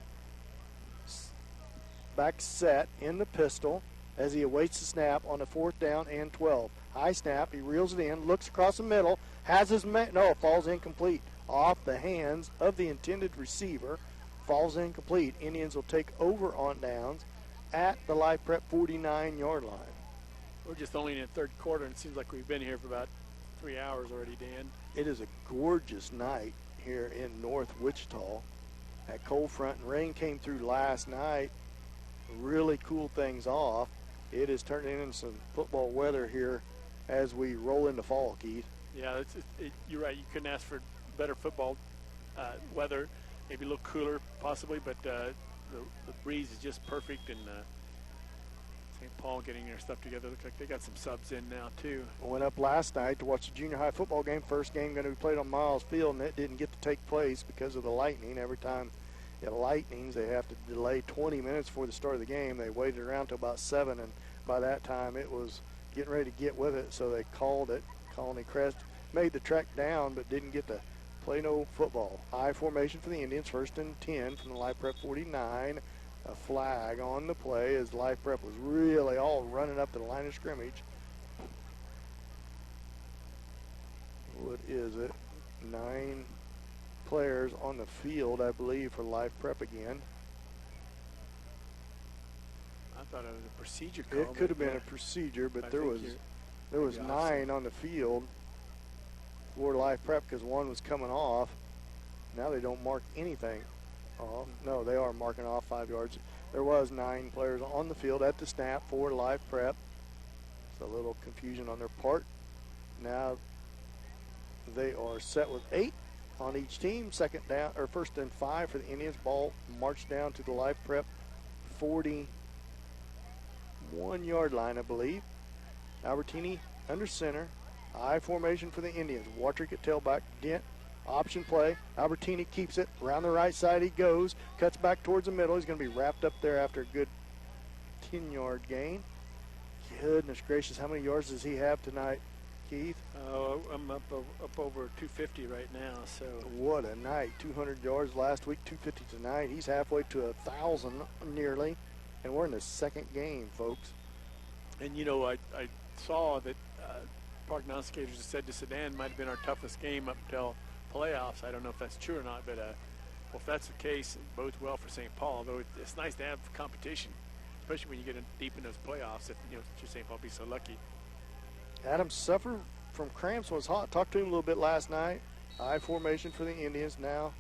back set in the pistol as he awaits the snap on a 4th down and 12. High snap. He reels it in, looks across the middle, has his man. No, it falls incomplete off the hands of the intended receiver. Falls incomplete. Indians will take over on downs at the live prep 49-yard line. We're just only in the third quarter, and it seems like we've been here for about 3 hours already, Dan. It is a gorgeous night here in North Wichita at cold front, and rain came through last night. Really cooled things off. It is turning into some football weather here as we roll into fall, Keith. Yeah, you're right. You couldn't ask for better football weather. Maybe a little cooler, possibly, but the breeze is just perfect. And St. Paul getting their stuff together. Looks like they got some subs in now, too. I went up last night to watch the junior high football game. First game going to be played on Miles Field, and it didn't get to take place because of the lightning. Every time it lightnings, they have to delay 20 minutes before the start of the game. They waited around till about 7, and by that time it was getting ready to get with it, so they called it. Colony Crest made the trek down but didn't get to play no football. I formation for the Indians, 1st and 10 from the Life Prep 49. A flag on the play as Life Prep was really all running up to the line of scrimmage. What is it? 9 players on the field, I believe, for Life Prep again. I thought it was a procedure call. It could have been a procedure, but there was 9 on the field for Life Prep because one was coming off. Now they don't mark anything off. No, they are marking off 5 yards. There was 9 players on the field at the snap for Life Prep. It's a little confusion on their part. Now they are set with 8 on each team. 1st and 5 for the Indians. Ball marched down to the Life Prep 41-yard line, I believe. Albertini under center. I formation for the Indians. Watrick at tailback. Dent. Option play. Albertini keeps it. Around the right side he goes. Cuts back towards the middle. He's going to be wrapped up there after a good 10-yard gain. Goodness gracious, how many yards does he have tonight, Keith? I'm up over 250 right now. So what a night. 200 yards last week, 250 tonight. He's halfway to 1,000 nearly. And we're in the second game, folks. And, you know, I saw that prognosticators have said the Sedan might have been our toughest game up until playoffs. I don't know if that's true or not, but well, if that's the case, it bodes well for St. Paul. Although it's nice to have competition, especially when you get deep in those playoffs. If St. Paul be so lucky. Adams suffered from cramps. Was hot. Talked to him a little bit last night. I formation for the Indians now.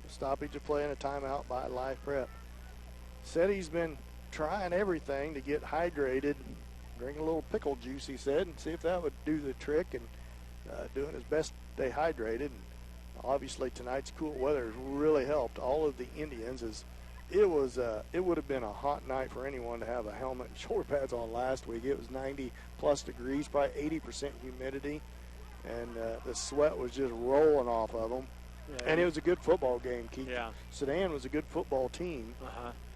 Stoppage of play and a timeout by Life Prep. Said he's been trying everything to get hydrated. Drink a little pickle juice, he said, and see if that would do the trick, and doing his best to stay hydrated. And obviously tonight's cool weather has really helped all of the Indians. It would have been a hot night for anyone to have a helmet and shoulder pads on last week. It was 90 plus degrees, probably 80% humidity, and the sweat was just rolling off of them. Yeah, and it was a good football game, Keith. Yeah. Sedan was a good football team.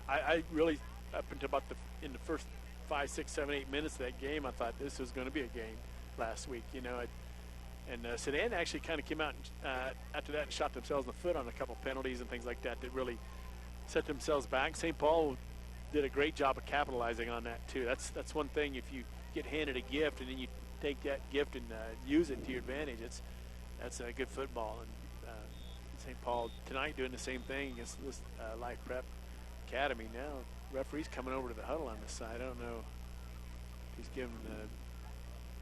I really, up until about in the first 5, 6, 7, 8 minutes of that game, I thought this was going to be a game last week. And Sedan actually kind of came out after that and shot themselves in the foot on a couple penalties and things like that really set themselves back. St. Paul did a great job of capitalizing on that too. That's one thing. If you get handed a gift and then you take that gift and use it to your advantage, that's a good football. And St. Paul tonight doing the same thing against this Life Prep Academy. Now referee's coming over to the huddle on this side. I don't know if he's giving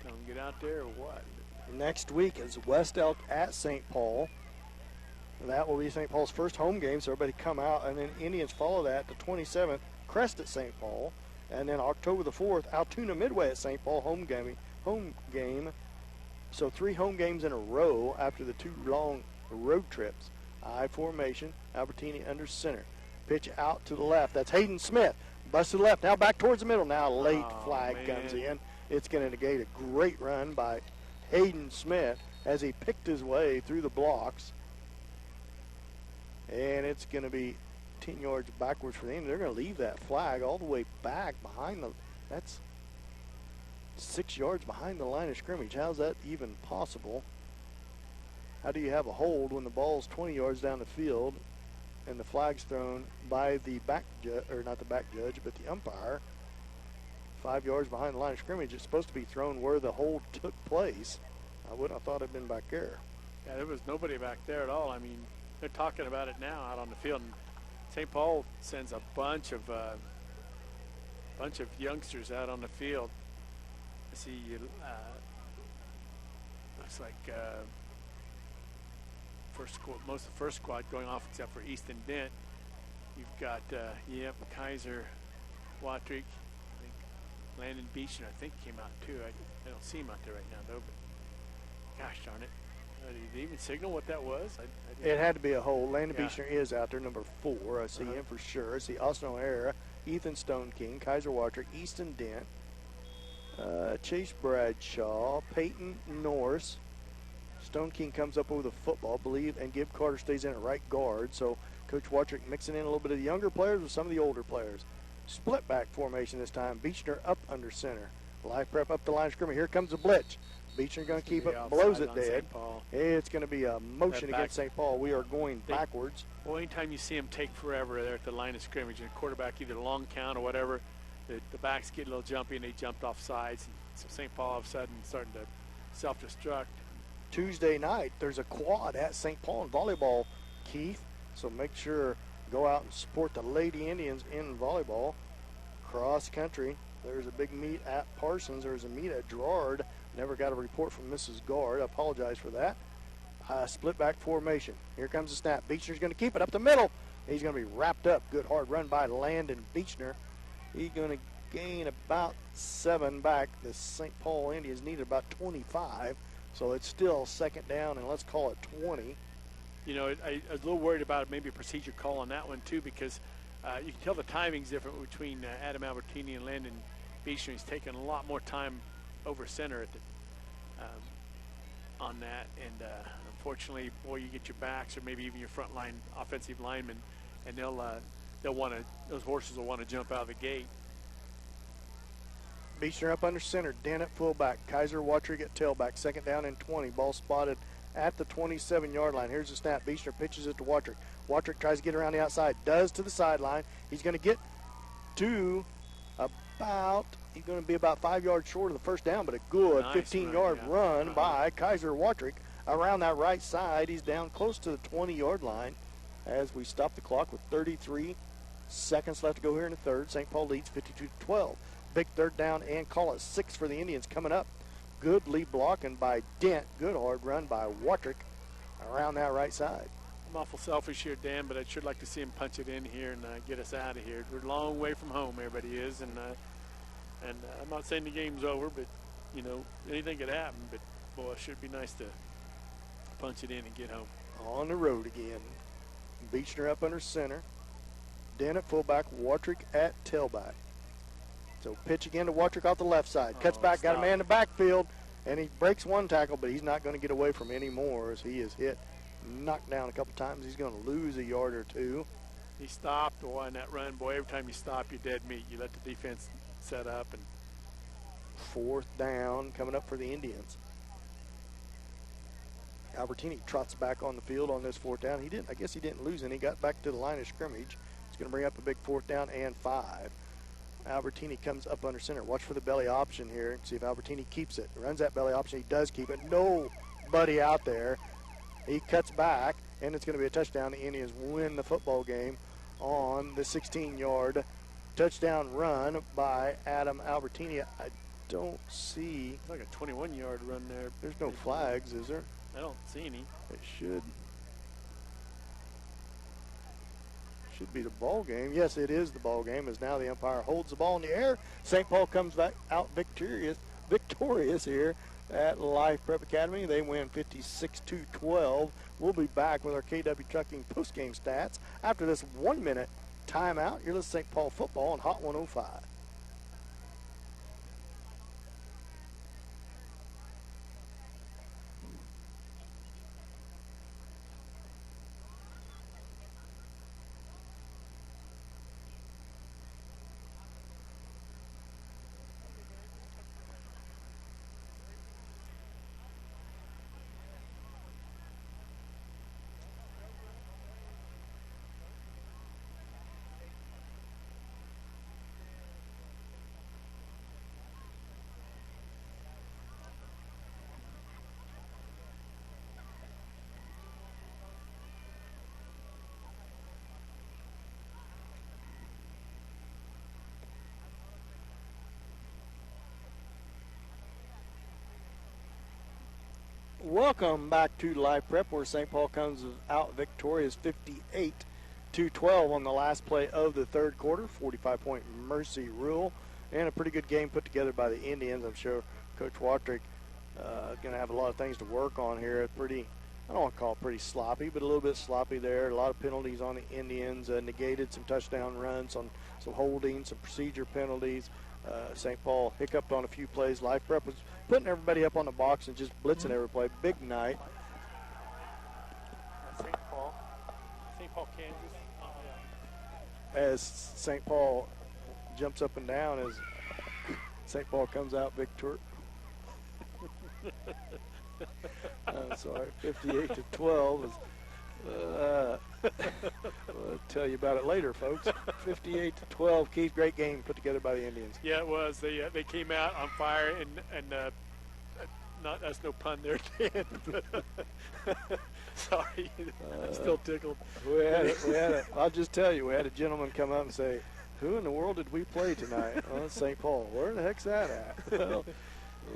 telling him to get out there or what. Next week is West Elk at St. Paul. That will be St. Paul's first home game, so everybody come out. And then Indians follow that the 27th, Crest at St. Paul. And then October the 4th, Altoona Midway at St. Paul, home game. So 3 home games in a row after the 2 long road trips. I formation, Albertini under center. Pitch out to the left. That's Hayden Smith. Bust to the left. Now back towards the middle. Now late flag comes in. It's going to negate a great run by Hayden Smith as he picked his way through the blocks. And it's going to be 10 yards backwards for them. They're going to leave that flag all the way back behind that's 6 yards behind the line of scrimmage. How's that even possible? How do you have a hold when the ball's 20 yards down the field and the flag's thrown by the back judge, or not the back judge, but the umpire, 5 yards behind the line of scrimmage? It's supposed to be thrown where the hold took place. I wouldn't have thought it'd been back there. Yeah, there was nobody back there at all. I mean, they're talking about it now out on the field. And St. Paul sends a bunch of youngsters out on the field. I see, looks like most of the first squad going off except for Easton Dent. You've got Kaiser, Watrick, I think Landon Beechner, I think, came out too. I don't see him out there right now, though. But gosh darn it. Did he even signal what that was? It had to be a hold. Landon Yeah. Beechner is out there, number 4. I see him for sure. I see Austin O'Hara, Ethan Stone King, Kaiser Watrick, Easton Dent, Chase Bradshaw, Peyton Norris. Stone King comes up over the football, believe, and Gib Carter stays in at right guard. So Coach Watrick mixing in a little bit of the younger players with some of the older players. Split back formation this time. Beechner up under center. Live prep up the line of scrimmage. Here comes the blitz. Beechner going to keep it, blows it dead. It's going to be a motion against St. Paul. We are going backwards. Well, anytime you see them take forever there at the line of scrimmage, and the quarterback either long count or whatever, the backs get a little jumpy and they jumped off sides. And so St. Paul all of a sudden starting to self-destruct. Tuesday night, there's a quad at St. Paul in volleyball, Keith. So make sure go out and support the Lady Indians in volleyball. Cross country, there's a big meet at Parsons. There's a meet at Gerard. Never got a report from Mrs. Guard. I apologize for that. Split back formation. Here comes the snap. Beechner's going to keep it up the middle. He's going to be wrapped up. Good hard run by Landon Beechner. He's going to gain about 7 back. The St. Paul Indians needed about 25. So it's still second down, and let's call it 20. You know, I was a little worried about maybe a procedure call on that one, too, because you can tell the timing's different between Adam Albertini and Landon Beechner. He's taken a lot more time over center at the, on that. And unfortunately, boy, you get your backs or maybe even your front line offensive linemen, and they'll want to, those horses will want to jump out of the gate. Beechner up under center. Dan at fullback. Kaiser Watrick at tailback. Second down and 20. Ball spotted at the 27-yard line. Here's the snap. Beechner pitches it to Watrick. Watrick tries to get around the outside. Does to the sideline. He's going to get to about, he's going to be about 5 yards short of the first down, but a good 15-yard run by Kaiser Watrick around that right side. He's down close to the 20-yard line as we stop the clock with 33 seconds left to go here in the third. St. Paul leads 52-12. Big third down and call it 6 for the Indians coming up. Good lead blocking by Dent. Good hard run by Watrick around that right side. I'm awful selfish here, Dan, but I'd sure like to see him punch it in here and get us out of here. We're a long way from home, everybody is, and I'm not saying the game's over, but, you know, anything could happen. But, boy, it should be nice to punch it in and get home. On the road again. Beechner up under center. Dent at fullback. Watrick at tailback. So pitch again to Watrick off the left side. Cuts back, got a man in the backfield, and he breaks one tackle, but he's not going to get away from any more as he is hit, knocked down a couple times. He's going to lose a yard or two. He stopped, boy, in that run. Boy, every time you stop, you're dead meat. You let the defense set up. And fourth down coming up for the Indians. Albertini trots back on the field on this fourth down. I guess he didn't lose any. He got back to the line of scrimmage. He's going to bring up a big fourth down and 5. Albertini comes up under center. Watch for the belly option here. See if Albertini keeps it. Runs that belly option. He does keep it. Nobody out there. He cuts back, and it's going to be a touchdown. The Indians win the football game on the 16-yard touchdown run by Adam Albertini. I don't see. It's like a 21-yard run there. There's no flags, is there? I don't see any. It should be the ball game. Yes, it is the ball game, as now the umpire holds the ball in the air. St. Paul comes back out victorious here at Life Prep Academy. They win 56-12. We'll be back with our KW Trucking postgame stats after this 1-minute timeout. You're listening to St. Paul football on Hot 105. Welcome back to Live Prep, where St. Paul comes out victorious 58-12 on the last play of the third quarter. 45-point mercy rule and a pretty good game put together by the Indians. I'm sure Coach Watrick going to have a lot of things to work on here. Pretty, I don't want to call it pretty sloppy, but a little bit sloppy there. A lot of penalties on the Indians, negated some touchdown runs on some holding, some procedure penalties. St. Paul hiccuped on a few plays. Life Prep was putting everybody up on the box and just blitzing every play. Big night. St. Paul, Kansas. Oh, yeah. As St. Paul jumps up and down as St. Paul comes out victor. Sorry, 58-12 is. I'll tell you about it later, folks. 58-12. Keith, great game put together by the Indians. Yeah, it was. They came out on fire, and not that's no pun there, Dan. Sorry, I'm still tickled. I'll just tell you, we had a gentleman come up and say, "Who in the world did we play tonight?" Oh, St. Paul. Where the heck's that at? Well,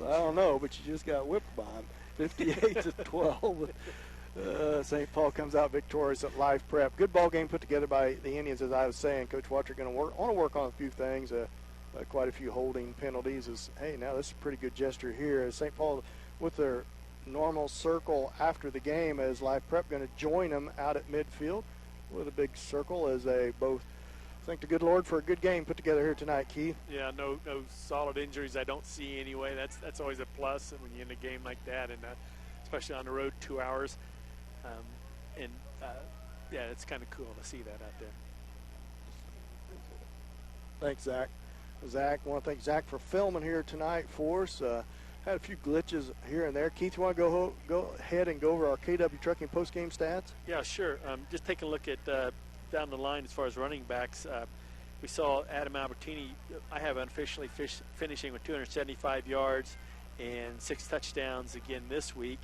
I don't know, but you just got whipped by him. 58-12. St. Paul comes out victorious at Life Prep. Good ball game put together by the Indians, as I was saying. Coach Watrick going to work on a few things, quite a few holding penalties. Hey, now this is a pretty good gesture here. St. Paul with their normal circle after the game, as Life Prep going to join them out at midfield with a big circle as they both thank the good Lord for a good game put together here tonight, Keith. Yeah, no solid injuries I don't see anyway. That's always a plus when you end a game like that, and especially on the road 2 hours. Yeah, it's kind of cool to see that out there. Thanks, Zach. I want to thank Zach for filming here tonight for us. Had a few glitches here and there. Keith, you want to go ahead and go over our KW Trucking post-game stats? Yeah, sure. Just take a look at down the line as far as running backs. We saw Adam Albertini, I have unofficially finishing with 275 yards and 6 touchdowns again this week.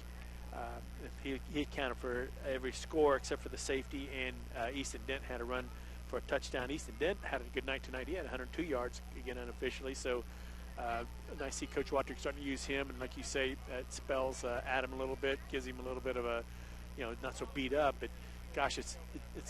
He accounted for every score except for the safety, and Easton Dent had a run for a touchdown. Easton Dent had a good night tonight. He had 102 yards again unofficially. So nice to see Coach Watrick starting to use him, and like you say, it spells Adam a little bit, gives him a little bit of a, not so beat up. But gosh, it's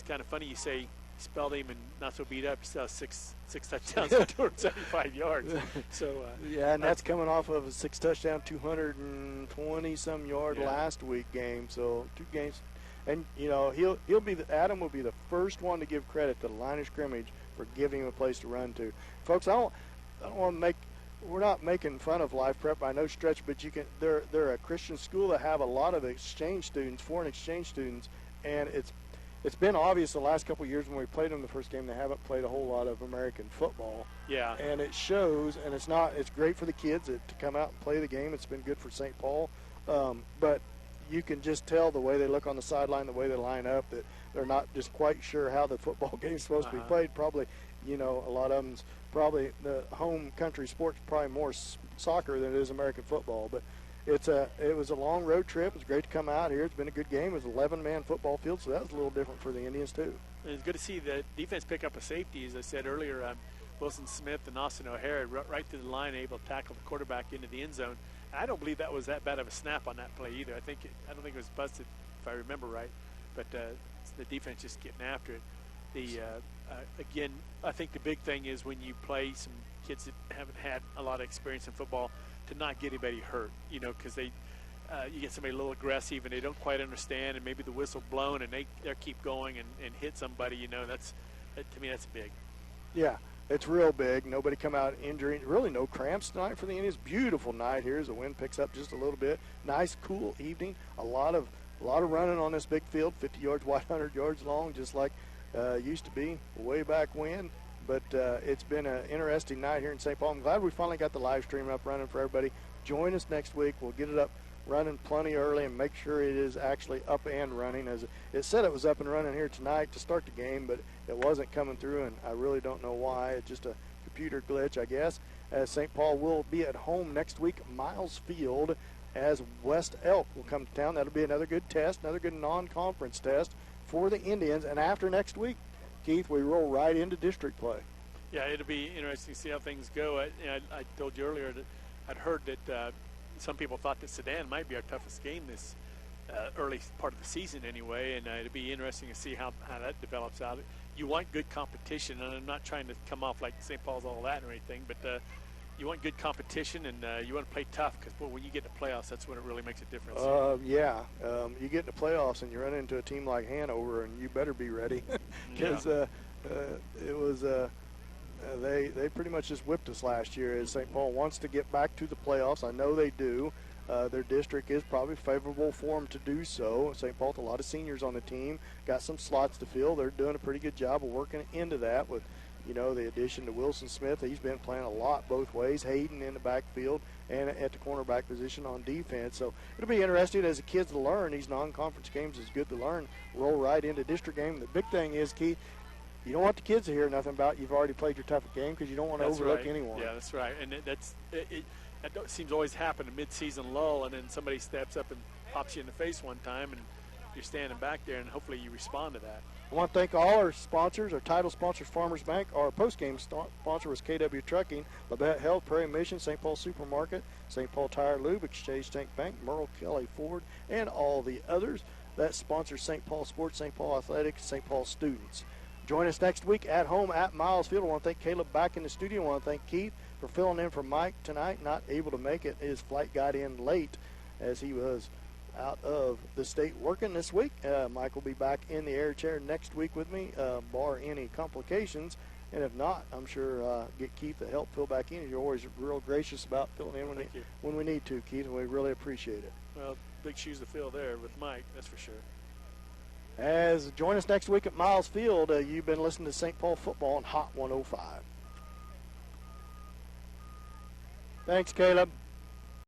kind of funny you say spelled him and not so beat up. He still has six touchdowns and 275 yards. So yeah, and that's coming off of a 6 touchdown, 220 some yard last week game. So 2 games, and Adam will be the first one to give credit to the line of scrimmage for giving him a place to run to. Folks, I don't want to make. We're not making fun of Life Prep by no stretch, but they're a Christian school that have a lot of exchange students, foreign exchange students, and it's been obvious the last couple of years when we played them the first game, they haven't played a whole lot of American football. Yeah. And it shows, and it's great for the kids to come out and play the game. It's been good for St. Paul. But you can just tell the way they look on the sideline, the way they line up, that they're not just quite sure how the football game's supposed to be played. Probably, a lot of them's probably the home country sport's probably more soccer than it is American football. But it was a long road trip. It's great to come out here. It's been a good game. It was an 11-man football field, so that was a little different for the Indians too. It's good to see the defense pick up a safety. As I said earlier, Wilson Smith and Austin O'Hara right to the line, able to tackle the quarterback into the end zone. I don't believe that was that bad of a snap on that play either. I don't think it was busted, if I remember right. But the defense just getting after it. Again, I think the big thing is when you play some kids that haven't had a lot of experience in football, to not get anybody hurt, because you get somebody a little aggressive and they don't quite understand, and maybe the whistle blown and they keep going and hit somebody. To me that's big. Yeah, it's real big. Nobody come out injuring. Really no cramps tonight for the Indians. Beautiful night here as the wind picks up just a little bit. Nice, cool evening. A lot of running on this big field, 50 yards wide, 100 yards long, just like used to be way back when. But it's been an interesting night here in St. Paul. I'm glad we finally got the live stream up running for everybody. Join us next week. We'll get it up running plenty early and make sure it is actually up and running. As it said it was up and running here tonight to start the game, but it wasn't coming through, and I really don't know why. It's just a computer glitch, I guess. As St. Paul will be at home next week, Miles Field, as West Elk will come to town. That'll be another good test, another good non-conference test for the Indians. And after next week, Keith, we roll right into district play. Yeah, it'll be interesting to see how things go. I told you earlier that I'd heard that some people thought that Sedan might be our toughest game this early part of the season anyway, and it'll be interesting to see how that develops out. you want good competition, and I'm not trying to come off like St. Paul's all that or anything, but you want good competition, and you want to play tough because when you get to playoffs, that's when it really makes a difference. You get into playoffs and you run into a team like Hanover, and you better be ready because it was they pretty much just whipped us last year. As St. Paul wants to get back to the playoffs, I know they do. Their district is probably favorable for them to do so. St. Paul, a lot of seniors on the team, got some slots to fill. They're doing a pretty good job of working into that with, the addition to Wilson Smith. He's been playing a lot both ways. Hayden in the backfield and at the cornerback position on defense. So it'll be interesting as the kids to learn. These non-conference games is good to learn. Roll right into district game. The big thing is, Keith, you don't want the kids to hear nothing about you've already played your toughest game because you don't want to overlook anyone. Yeah, that's right. And that seems to always happen, a mid-season lull, and then somebody steps up and pops you in the face one time, and you're standing back there, and hopefully you respond to that. I want to thank all our sponsors. Our title sponsor, Farmers Bank. Our post-game sponsor was KW Trucking, Labette Health, Prairie Mission, St. Paul Supermarket, St. Paul Tire Lube, Exchange Tank Bank, Merle Kelly Ford, and all the others. That sponsors St. Paul Sports, St. Paul Athletics, St. Paul Students. Join us next week at home at Miles Field. I want to thank Caleb back in the studio. I want to thank Keith for filling in for Mike tonight, not able to make it. His flight got in late as he was out of the state working this week. Mike will be back in the air chair next week with me, bar any complications. And if not, I'm sure get Keith to help fill back in. You're always real gracious about filling in when we need to, Keith, and we really appreciate it. Well, big shoes to fill there with Mike, that's for sure. Join us next week at Miles Field. You've been listening to St. Paul football on Hot 105. Thanks, Caleb.